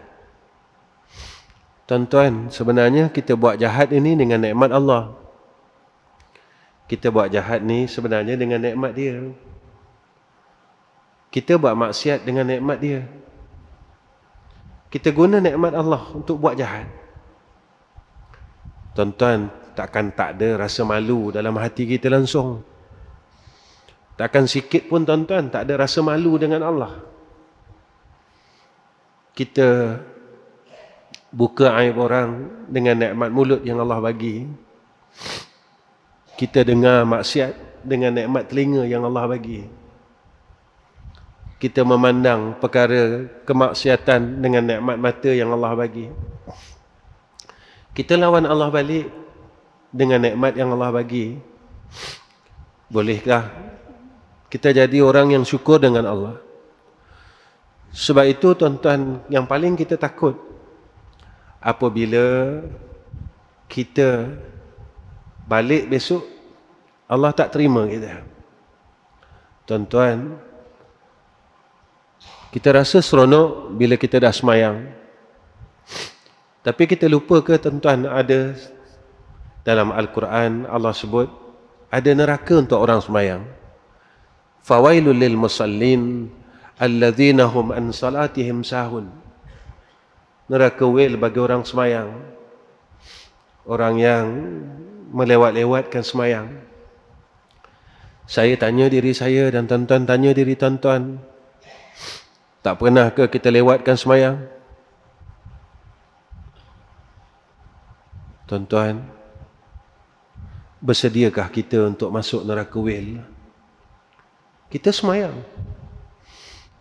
Tuan-tuan, sebenarnya kita buat jahat ini dengan nikmat Allah. Kita buat jahat ni sebenarnya dengan nikmat dia. Kita buat maksiat dengan nikmat dia. Kita guna nikmat Allah untuk buat jahat. Tuan-tuan, takkan tak ada rasa malu dalam hati kita langsung. Takkan sikit pun tuan-tuan tak ada rasa malu dengan Allah. Kita buka aib orang dengan nikmat mulut yang Allah bagi. Kita dengar maksiat dengan nikmat telinga yang Allah bagi. Kita memandang perkara kemaksiatan dengan nikmat mata yang Allah bagi. Kita lawan Allah balik dengan nikmat yang Allah bagi. Bolehkah kita jadi orang yang syukur dengan Allah? Sebab itu tuan-tuan, yang paling kita takut apabila kita balik besok Allah tak terima kita. Tuan-tuan, kita rasa seronok bila kita dah semayang. Tapi kita lupa ke tuan-tuan, ada dalam Al-Quran Allah sebut ada neraka untuk orang semayang. Fawailul lil musallin alladzina hum an salatihim sahun. Neraka wail bagi orang semayang, orang yang melewat-lewatkan semayang. Saya tanya diri saya dan tuan-tuan tanya diri tuan-tuan, tak pernah ke kita lewatkan semayang? Tuan-tuan, bersediakah kita untuk masuk neraka wail? Kita semayang,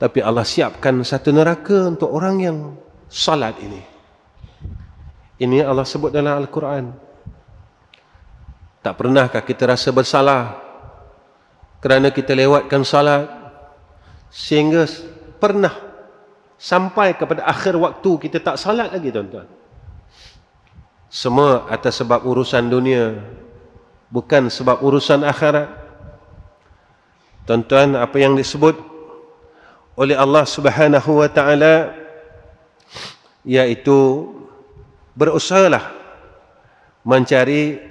tapi Allah siapkan satu neraka untuk orang yang salat ini. Ini Allah sebut dalam Al-Quran. Tak pernahkah kita rasa bersalah kerana kita lewatkan salat, sehingga pernah sampai kepada akhir waktu kita tak salat lagi, tuan-tuan? Semua atas sebab urusan dunia, bukan sebab urusan akhirat. Tuan-tuan, apa yang disebut oleh Allah Subhanahu wa taala, iaitu berusahalah mencari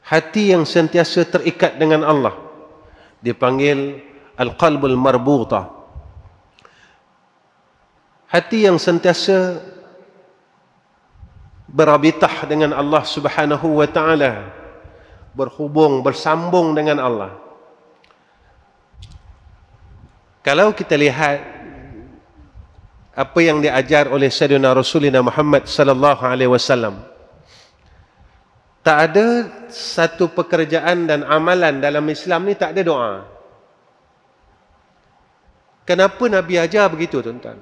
hati yang sentiasa terikat dengan Allah. Dipanggil al-qalbul marbuta. Hati yang sentiasa berabitah dengan Allah Subhanahu wa taala, berhubung, bersambung dengan Allah. Kalau kita lihat apa yang diajar oleh Sayyidina Rasulullah Muhammad sallallahu alaihi wasallam, tak ada satu pekerjaan dan amalan dalam Islam ni tak ada doa. Kenapa Nabi ajar begitu, tuan-tuan?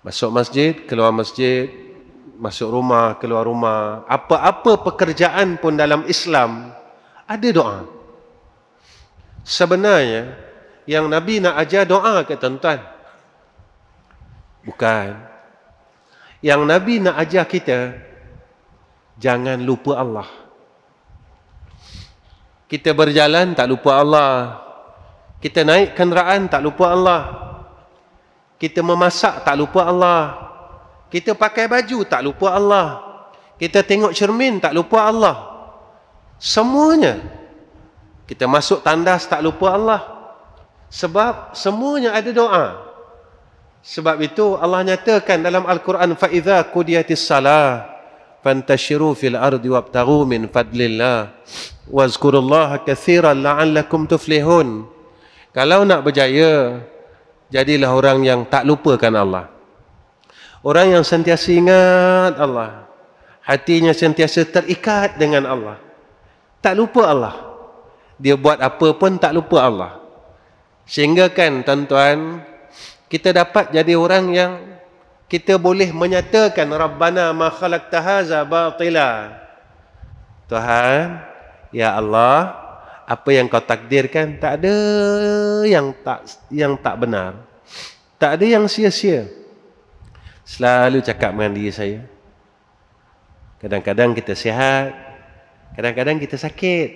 Masuk masjid, keluar masjid, masuk rumah, keluar rumah, apa-apa pekerjaan pun dalam Islam ada doa. Sebenarnya yang Nabi nak ajar doa ke, tuan-tuan? Bukan. Yang Nabi nak ajar kita, jangan lupa Allah. Kita berjalan tak lupa Allah. Kita naik kenderaan tak lupa Allah. Kita memasak tak lupa Allah. Kita pakai baju tak lupa Allah. Kita tengok cermin tak lupa Allah. Semuanya. Kita masuk tandas tak lupa Allah. Sebab semuanya ada doa. Sebab itu Allah nyatakan dalam Al-Quran, فَإِذَا قُضِيَتِ الصَّلَاةُ فَانْتَشِرُوا فِي الْأَرْضِ وَابْتَغُوا مِنْ فَضْلِ اللَّهِ وَاذْكُرُوا اللَّهَ كَثِيرًا لَعَلَّكُمْ تُفْلِحُونَ. Kalau nak berjaya, jadilah orang yang tak lupakan Allah. Orang yang sentiasa ingat Allah. Hatinya sentiasa terikat dengan Allah. Tak lupa Allah. Dia buat apa pun tak lupa Allah. Sehingga kan, tuan-tuan, kita dapat jadi orang yang kita boleh menyatakan Rabbana ma khalaqta hadza batila. Tuhan, ya Allah, apa yang kau takdirkan tak ada yang tak benar. Tak ada yang sia-sia. Selalu cakap dengan diri saya. Kadang-kadang kita sihat, kadang-kadang kita sakit.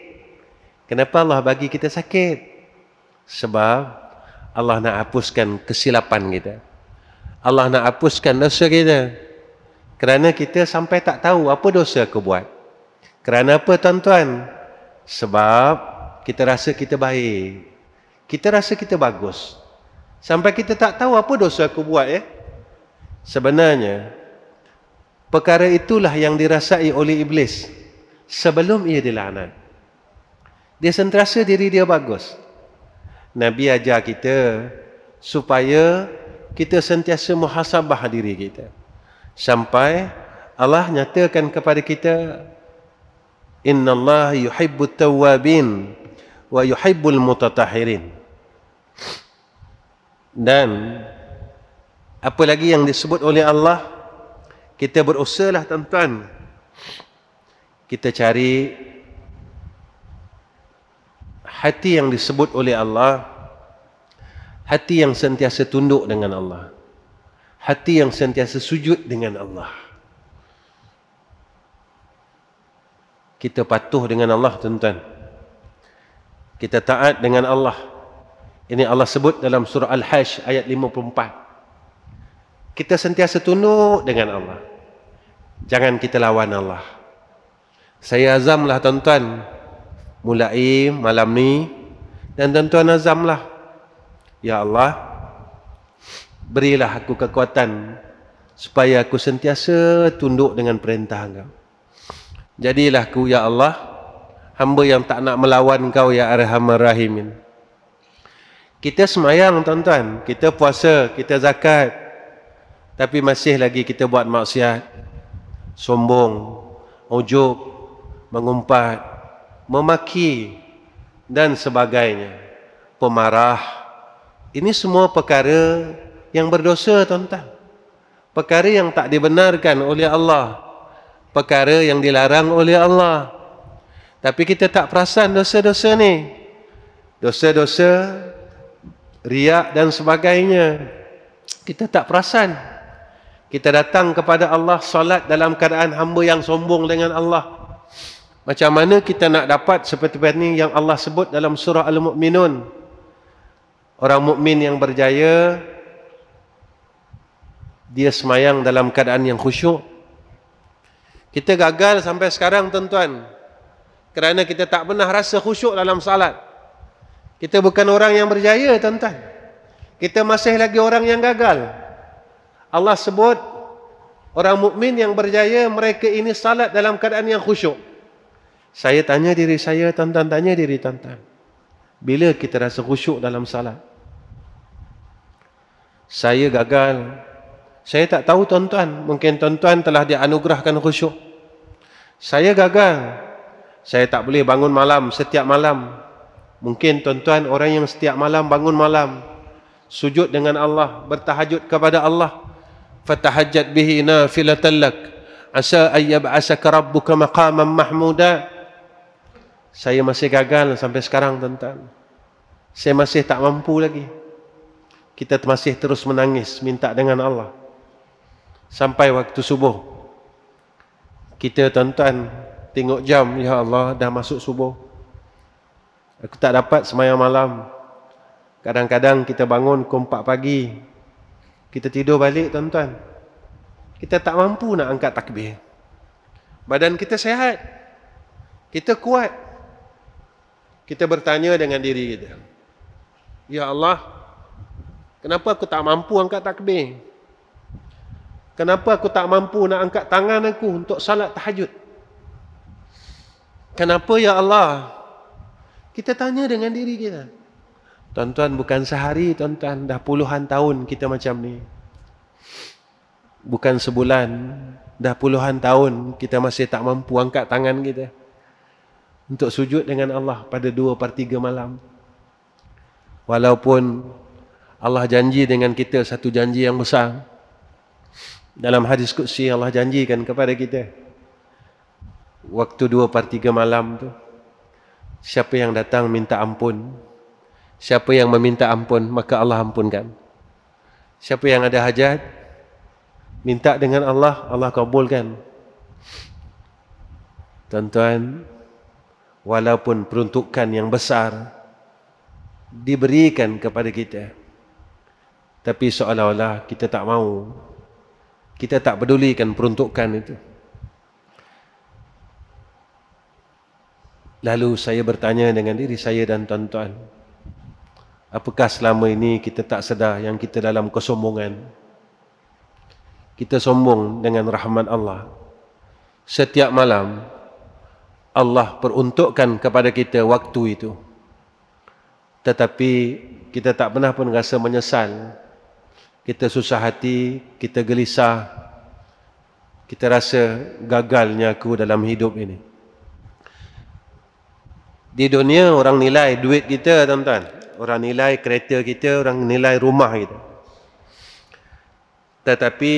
Kenapa Allah bagi kita sakit? Sebab Allah nak hapuskan kesilapan kita. Allah nak hapuskan dosa kita. Kerana kita sampai tak tahu apa dosa aku buat. Kerana apa, tuan-tuan? Sebab kita rasa kita baik. Kita rasa kita bagus. Sampai kita tak tahu apa dosa aku buat. Sebenarnya, perkara itulah yang dirasai oleh iblis sebelum ia dilaknat. Dia sentiasa diri dia bagus. Nabi ajar kita supaya kita sentiasa muhasabah diri kita. Sampai Allah nyatakan kepada kita, innallaha yuhibbut tawwabin wa yuhibbul mutatahhirin. Dan apa lagi yang disebut oleh Allah, kita berusahalah, tuan-tuan, kita cari hati yang disebut oleh Allah, hati yang sentiasa tunduk dengan Allah, hati yang sentiasa sujud dengan Allah. Kita patuh dengan Allah, tuan-tuan. Kita taat dengan Allah. Ini Allah sebut dalam surah Al-Hajj ayat 54. Kita sentiasa tunduk dengan Allah. Jangan kita lawan Allah. Saya azamlah, tuan-tuan, mulai malam ni, dan tuan-tuan azamlah, ya Allah, berilah aku kekuatan supaya aku sentiasa tunduk dengan perintah Engkau. Jadilah aku, ya Allah, hamba yang tak nak melawan Engkau, ya Arhamar Rahimin. Kita semayang, tuan-tuan, kita puasa, kita zakat, tapi masih lagi kita buat maksiat, sombong, ujub, mengumpat, memaki dan sebagainya, pemarah. Ini semua perkara yang berdosa, tuan-tuan. perkara yang tak dibenarkan oleh Allah, perkara yang dilarang oleh Allah. Tapi kita tak perasan dosa-dosa ni, dosa-dosa riak dan sebagainya, kita tak perasan. Kita datang kepada Allah solat dalam keadaan hamba yang sombong dengan Allah. Macam mana kita nak dapat seperti ini yang Allah sebut dalam surah Al-Mu'minun? Orang mukmin yang berjaya, dia semayang dalam keadaan yang khusyuk. Kita gagal sampai sekarang tuan-tuan, kerana kita tak pernah rasa khusyuk dalam salat. Kita bukan orang yang berjaya tuan-tuan, kita masih lagi orang yang gagal. Allah sebut orang mukmin yang berjaya, mereka ini salat dalam keadaan yang khusyuk. Saya tanya diri saya, tuan-tuan tanya diri tuan-tuan, bila kita rasa khusyuk dalam salat? Saya gagal. Saya tak tahu tuan-tuan, mungkin tuan-tuan telah dianugerahkan khusyuk. Saya gagal. Saya tak boleh bangun malam setiap malam. Mungkin tuan-tuan orang yang setiap malam bangun malam, sujud dengan Allah, bertahajud kepada Allah. Fatahajjat bihi nafilatan lak, asa an yab'asaka rabbuka maqaman mahmuda. Saya masih gagal sampai sekarang tuan-tuan. Saya masih tak mampu lagi. Kita masih terus menangis, minta dengan Allah. Sampai waktu subuh, kita tuan-tuan tengok jam, ya Allah dah masuk subuh, aku tak dapat sembahyang malam. Kadang-kadang kita bangun pukul 4 pagi, kita tidur balik tuan-tuan. Kita tak mampu nak angkat takbir. Badan kita sihat, kita kuat. Kita bertanya dengan diri kita, ya Allah, kenapa aku tak mampu angkat takbir? Kenapa aku tak mampu nak angkat tangan aku untuk salat tahajud? Kenapa ya Allah? Kita tanya dengan diri kita. Tuan-tuan, bukan sehari tuan-tuan, dah puluhan tahun kita macam ni. Bukan sebulan, dah puluhan tahun kita masih tak mampu angkat tangan kita untuk sujud dengan Allah pada 2/3 malam. Walaupun Allah janji dengan kita satu janji yang besar. Dalam hadis qudsi Allah janjikan kepada kita, waktu 2/3 malam tu, siapa yang datang minta ampun, siapa yang meminta ampun, maka Allah ampunkan. Siapa yang ada hajat, minta dengan Allah, Allah kabulkan. Tuan-tuan, walaupun peruntukan yang besar diberikan kepada kita, tapi seolah-olah kita tak mau, kita tak pedulikan peruntukan itu. Lalu saya bertanya dengan diri saya dan tuan-tuan, apakah selama ini kita tak sedar yang kita dalam kesombongan? Kita sombong dengan rahmat Allah. Setiap malam Allah peruntukkan kepada kita waktu itu, tetapi kita tak pernah pun rasa menyesal. Kita susah hati, kita gelisah, kita rasa gagalnya aku dalam hidup ini. Di dunia orang nilai duit kita tuan-tuan, orang nilai kereta kita, orang nilai rumah kita. Tetapi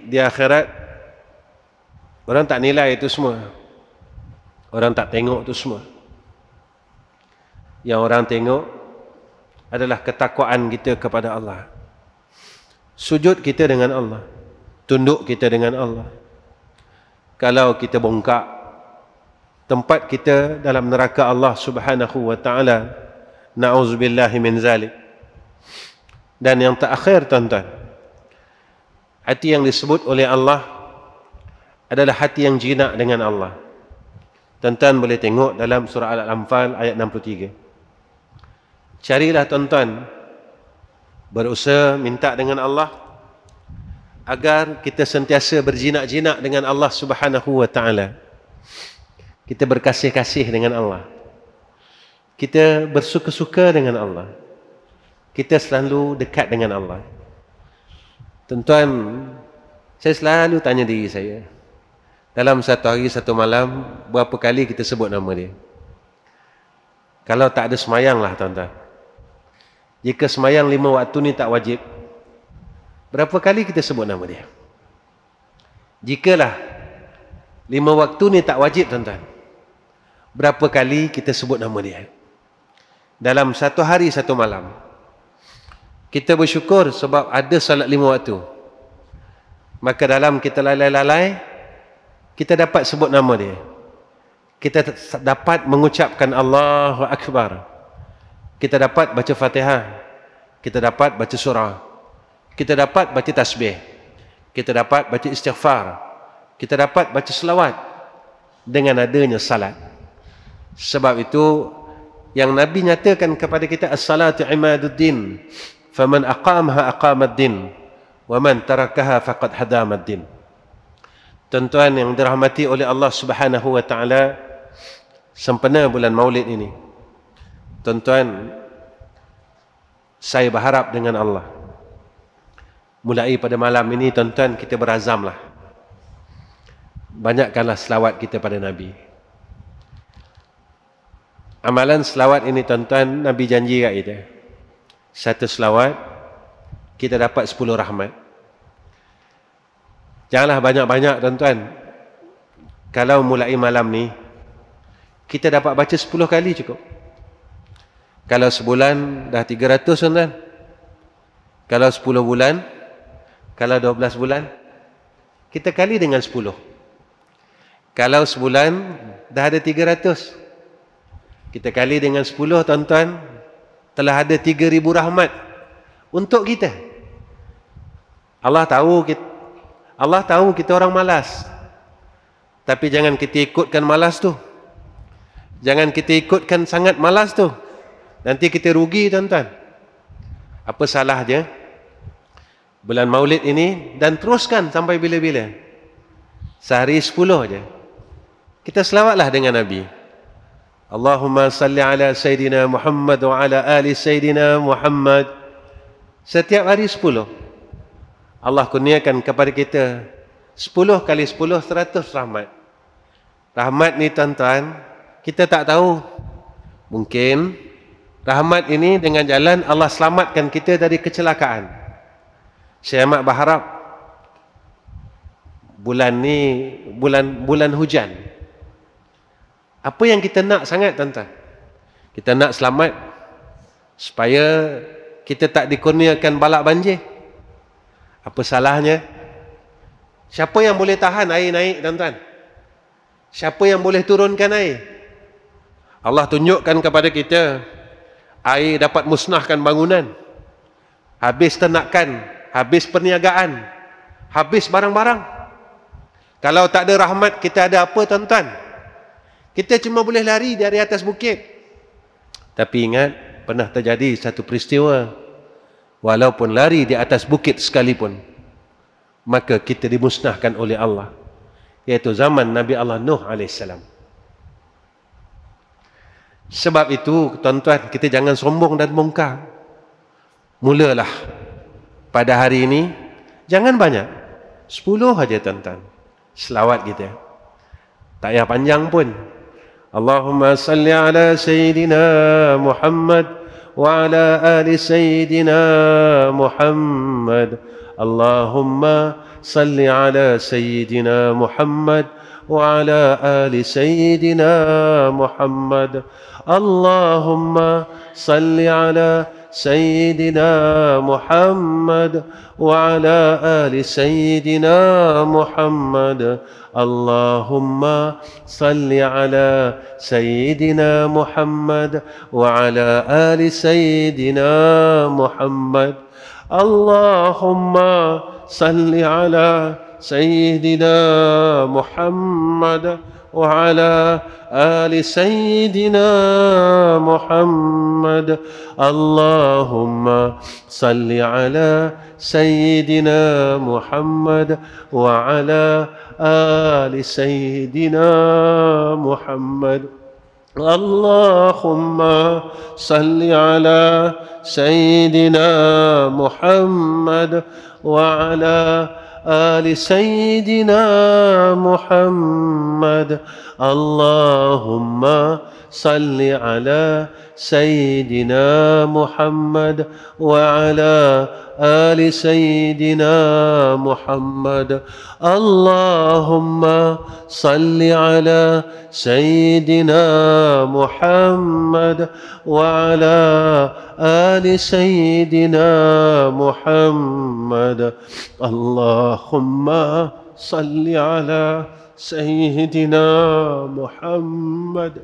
di akhirat orang tak nilai itu semua. Orang tak tengok itu semua. Yang orang tengok adalah ketakwaan kita kepada Allah, sujud kita dengan Allah, tunduk kita dengan Allah. Kalau kita bongkak tempat kita dalam neraka Allah Subhanahu wa taala, na'udzubillahi min zalik. Dan yang terakhir tuan-tuan, hati yang disebut oleh Allah adalah hati yang jinak dengan Allah. Tuan-tuan boleh tengok dalam surah Al-Anfal ayat 63. Carilah tuan-tuan, berusaha minta dengan Allah agar kita sentiasa berjinak-jinak dengan Allah Subhanahu wa taala. Kita berkasih-kasih dengan Allah, kita bersuka-suka dengan Allah, kita selalu dekat dengan Allah. Tuan-tuan, saya selalu tanya diri saya, dalam satu hari satu malam, berapa kali kita sebut nama dia? Kalau tak ada semayang lah tuan-tuan, jika semayang 5 waktu ni tak wajib, berapa kali kita sebut nama dia? Jikalah 5 waktu ni tak wajib tuan-tuan, berapa kali kita sebut nama dia dalam satu hari satu malam? Kita bersyukur sebab ada salat 5 waktu. Maka dalam kita lalai-lalai, kita dapat sebut nama dia. Kita dapat mengucapkan Allahu Akbar. Kita dapat baca Fatihah. Kita dapat baca surah. Kita dapat baca tasbih. Kita dapat baca istighfar. Kita dapat baca selawat dengan adanya salat. Sebab itu yang Nabi nyatakan kepada kita, as-salatu imaduddin, faman aqamaha aqamaddin, wa man tarakaha faqad hadamaddin. Tuan-tuan yang dirahmati oleh Allah Subhanahu wa taala, sempena bulan Maulid ini, tuan-tuan, saya berharap dengan Allah, mulai pada malam ini tuan-tuan kita berazamlah, banyakkanlah selawat kita pada Nabi. Amalan selawat ini tuan-tuan, Nabi janji kat kita, satu selawat kita dapat 10 rahmat. Janganlah banyak-banyak tuan-tuan. Kalau mulai malam ni kita dapat baca 10 kali cukup. Kalau sebulan dah 300 tuan-tuan. Kalau 10 bulan, kalau 12 bulan, kita kali dengan 10. Kalau sebulan dah ada 300, kita kali dengan 10 tuan-tuan, telah ada 3,000 rahmat untuk kita. Allah tahu kita orang malas. Tapi jangan kita ikutkan malas tu. Jangan kita ikutkan sangat malas tu. Nanti kita rugi tuan-tuan. Apa salahnya bulan Maulid ini, dan teruskan sampai bila-bila. Sehari 10 aja. Kita selawatlah dengan Nabi. Allahumma salli ala Sayyidina Muhammad wa ala ali Sayyidina Muhammad. Setiap hari 10. Allah kurniakan kepada kita 10 kali 10, 100 rahmat. Rahmat ni tuan-tuan, kita tak tahu. Mungkin rahmat ini dengan jalan Allah selamatkan kita dari kecelakaan. Saya amat berharap bulan ni bulan hujan. Apa yang kita nak sangat tuan-tuan? Kita nak selamat supaya kita tak dikurniakan balak banjir. Apa salahnya? Siapa yang boleh tahan air naik tuan-tuan? Siapa yang boleh turunkan air? Allah tunjukkan kepada kita, air dapat musnahkan bangunan, habis ternakan, habis perniagaan, habis barang-barang. Kalau tak ada rahmat, kita ada apa tuan-tuan? Kita cuma boleh lari dari atas bukit. Tapi ingat, pernah terjadi satu peristiwa, walaupun lari di atas bukit sekalipun, maka kita dimusnahkan oleh Allah, iaitu zaman Nabi Allah Nuh AS. Sebab itu tuan-tuan, kita jangan sombong dan bongkar. Mulalah pada hari ini, jangan banyak, 10 aja tuan-tuan selawat kita, tak payah panjang pun. Allahumma salli ala Sayyidina Muhammad wa ala ali Sayyidina Muhammad. Allahumma salli ala Sayyidina Muhammad wa ala ali Sayyidina Muhammad. Allahumma salli ala Sayyidina Muhammad wa ala ali Sayyidina Muhammad. Allahumma salli ala Sayyidina Muhammad wa ala ali Sayyidina Muhammad. Allahumma salli ala Sayyidina Muhammad wa ala ali Sayyidina Muhammad. Allahumma salli ala Sayyidina Muhammad wa ala ali Sayyidina Muhammad. Allahumma salli ala Sayyidina Muhammad wa ala ali Sayyidina Muhammad. Allahumma صل على سيدنا محمد وعلى آل سيدنا محمد. اللهم صل على سيدنا محمد وعلى آل سيدنا محمد. اللهم صل على سيدنا محمد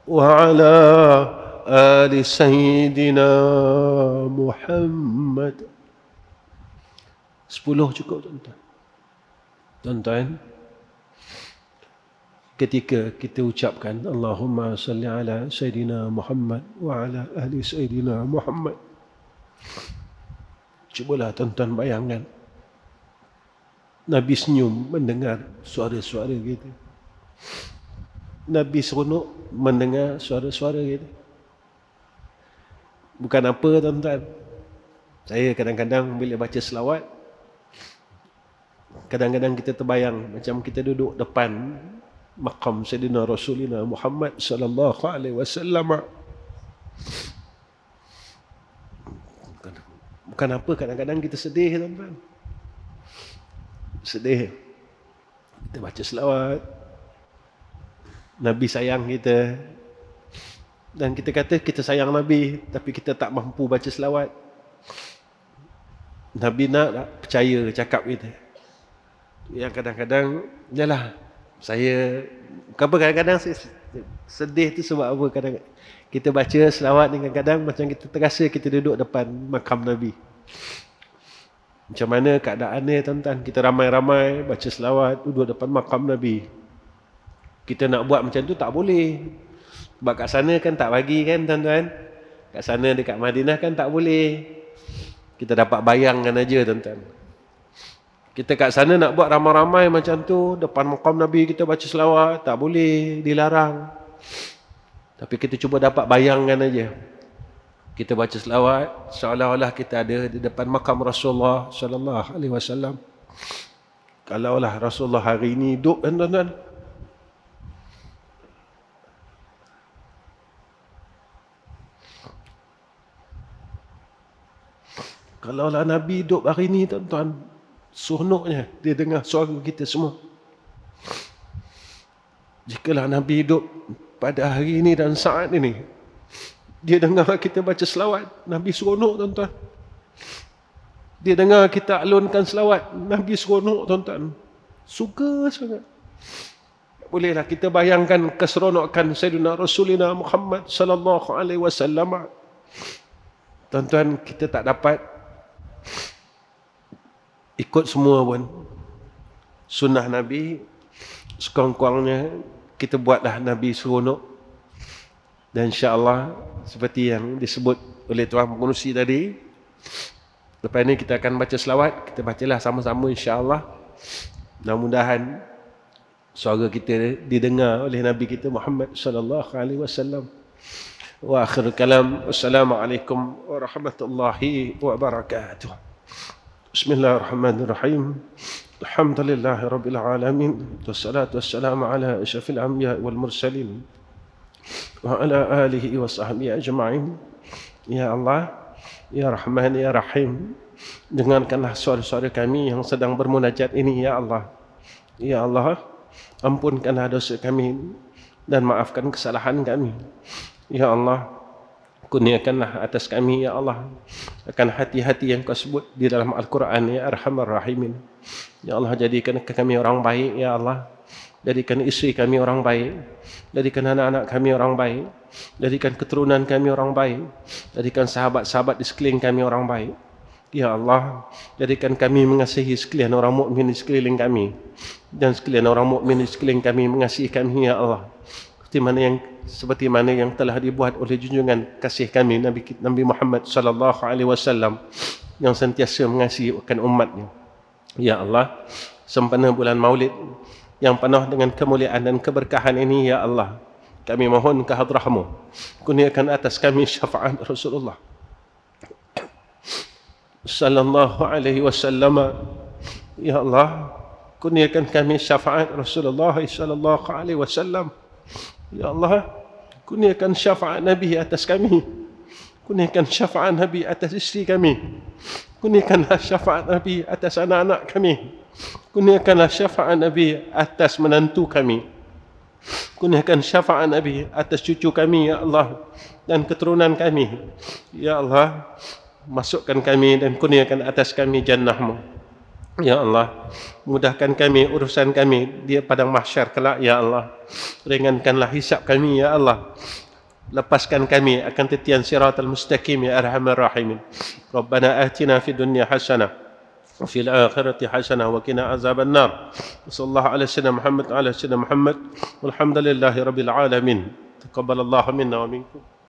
وعلى آل سيدنا محمد. 10 cukup tuan-tuan. Tuan-tuan, ketika kita ucapkan Allahumma salli ala Sayyidina Muhammad wa ala ahli Sayyidina Muhammad, cubalah tuan-tuan bayangkan Nabi senyum mendengar suara-suara kita. Nabi seronok mendengar suara-suara kita. Bukan apa tuan-tuan, saya kadang-kadang bila baca selawat, kadang-kadang kita terbayang macam kita duduk depan maqam Sayyidina Rasulina Muhammad sallallahu alaihi wasallam. Bukan apa, kadang-kadang kita sedih tuan-tuan. Sedih. Kita baca selawat, Nabi sayang kita, dan kita kata kita sayang Nabi, tapi kita tak mampu baca selawat. Nabi nak tak percaya cakap kita. Yang kadang-kadang, yalah, saya, kadang-kadang saya sedih tu sebab apa? Kadang kita baca selawat ni kadang-kadang macam kita terasa kita duduk depan makam Nabi. Macam mana keadaan ni tuan-tuan? Kita ramai-ramai baca selawat, duduk depan makam Nabi. Kita nak buat macam tu tak boleh. Sebab kat sana kan tak bagi kan tuan-tuan? Kat sana dekat Madinah kan tak boleh. Kita dapat bayangkan aja tuan-tuan. Kita kat sana nak buat ramai-ramai macam tu, depan makam Nabi kita baca selawat, tak boleh, dilarang. Tapi kita cuba dapat bayangkan aja. Kita baca selawat seolah-olah kita ada di depan makam Rasulullah sallallahu alaihi wasallam. Kalaulah Rasulullah hari ini hidup kan tuan-tuan. Kalaulah Nabi hidup hari ini tuan-tuan, seronoknya dia dengar suara kita semua. Jikalau Nabi hidup pada hari ini dan saat ini, dia dengar kita baca selawat, Nabi seronok tuan-tuan. Dia dengar kita alunkan selawat, Nabi seronok tuan-tuan. Suka sangat. Bolehlah kita bayangkan keseronokan Sayyidina Rasulina Muhammad sallallahu alaihi wasallam. Tuan-tuan, kita tak dapat ikut semua pun. Sunnah Nabi, sekurang-kurangnya kita buatlah Nabi seronok. Dan insya-Allah seperti yang disebut oleh tuan pengurusi tadi, lepas ini kita akan baca selawat, kita bacalah sama-sama insya-Allah. Mudah-mudahan suara kita didengar oleh Nabi kita Muhammad sallallahu alaihi wasallam. Wa akhir kalam, assalamualaikum warahmatullahi wabarakatuh. Bismillahirrahmanirrahim. Alhamdulillahi rabbil alamin. Wassalatu wassalamu ala asyrafil anbiya wal mursalin wa ala alihi wa sahbihi ajma'in. Ya Allah, Ya Rahman, Ya Rahim, dengarkanlah suara-suara kami yang sedang bermunajat ini, Ya Allah. Ya Allah, ampunkanlah dosa kami dan maafkan kesalahan kami. Ya Allah, kurniakanlah atas kami, Ya Allah, akan hati-hati yang kau sebut di dalam Al-Quran, Ya Arhamar Rahimin. Ya Allah, jadikan kami orang baik, Ya Allah. Jadikan isteri kami orang baik, jadikan anak-anak kami orang baik, jadikan keturunan kami orang baik, jadikan sahabat-sahabat di sekeliling kami orang baik. Ya Allah, jadikan kami mengasihi sekalian orang mukmin di sekeliling kami, dan sekalian orang mukmin di sekeliling kami mengasihi kami, Ya Allah. Seperti mana yang telah dibuat oleh junjungan kasih kami Nabi Muhammad sallallahu alaihi wasallam yang sentiasa mengasihi umatnya. Ya Allah, sempena bulan Maulid yang penuh dengan kemuliaan dan keberkahan ini, Ya Allah, kami mohon ke hadrah-Mu, kurniakan atas kami syafaat Rasulullah sallallahu alaihi wasallam. Ya Allah, kurniakan kami syafaat Rasulullah sallallahu alaihi wasallam. Ya Allah, kurniakan syafaat Nabi atas kami. Kurniakan syafaat Nabi atas isteri kami. Kurniakanlah syafaat Nabi atas anak-anak kami. Kurniakanlah syafaat Nabi atas menantu kami. Kurniakan syafaat Nabi atas cucu kami, ya Allah, dan keturunan kami. Ya Allah, masukkan kami dan kurniakan atas kami jannah-Mu. Ya Allah, mudahkan kami urusan kami di padang mahsyar kelak, ya Allah. Ringankanlah hisab kami, ya Allah. Lepaskan kami akan titian siratal mustaqim, ya arhamar rahimin. Rabbana atina fid dunya hasanah wa fil akhirati hasanah wa qina azaban nar. Sallallahu ala sayyidina Muhammad wa ala sayyidina Muhammad. Walhamdulillahi rabbil alamin. Taqabbalallahu minna wa minkum.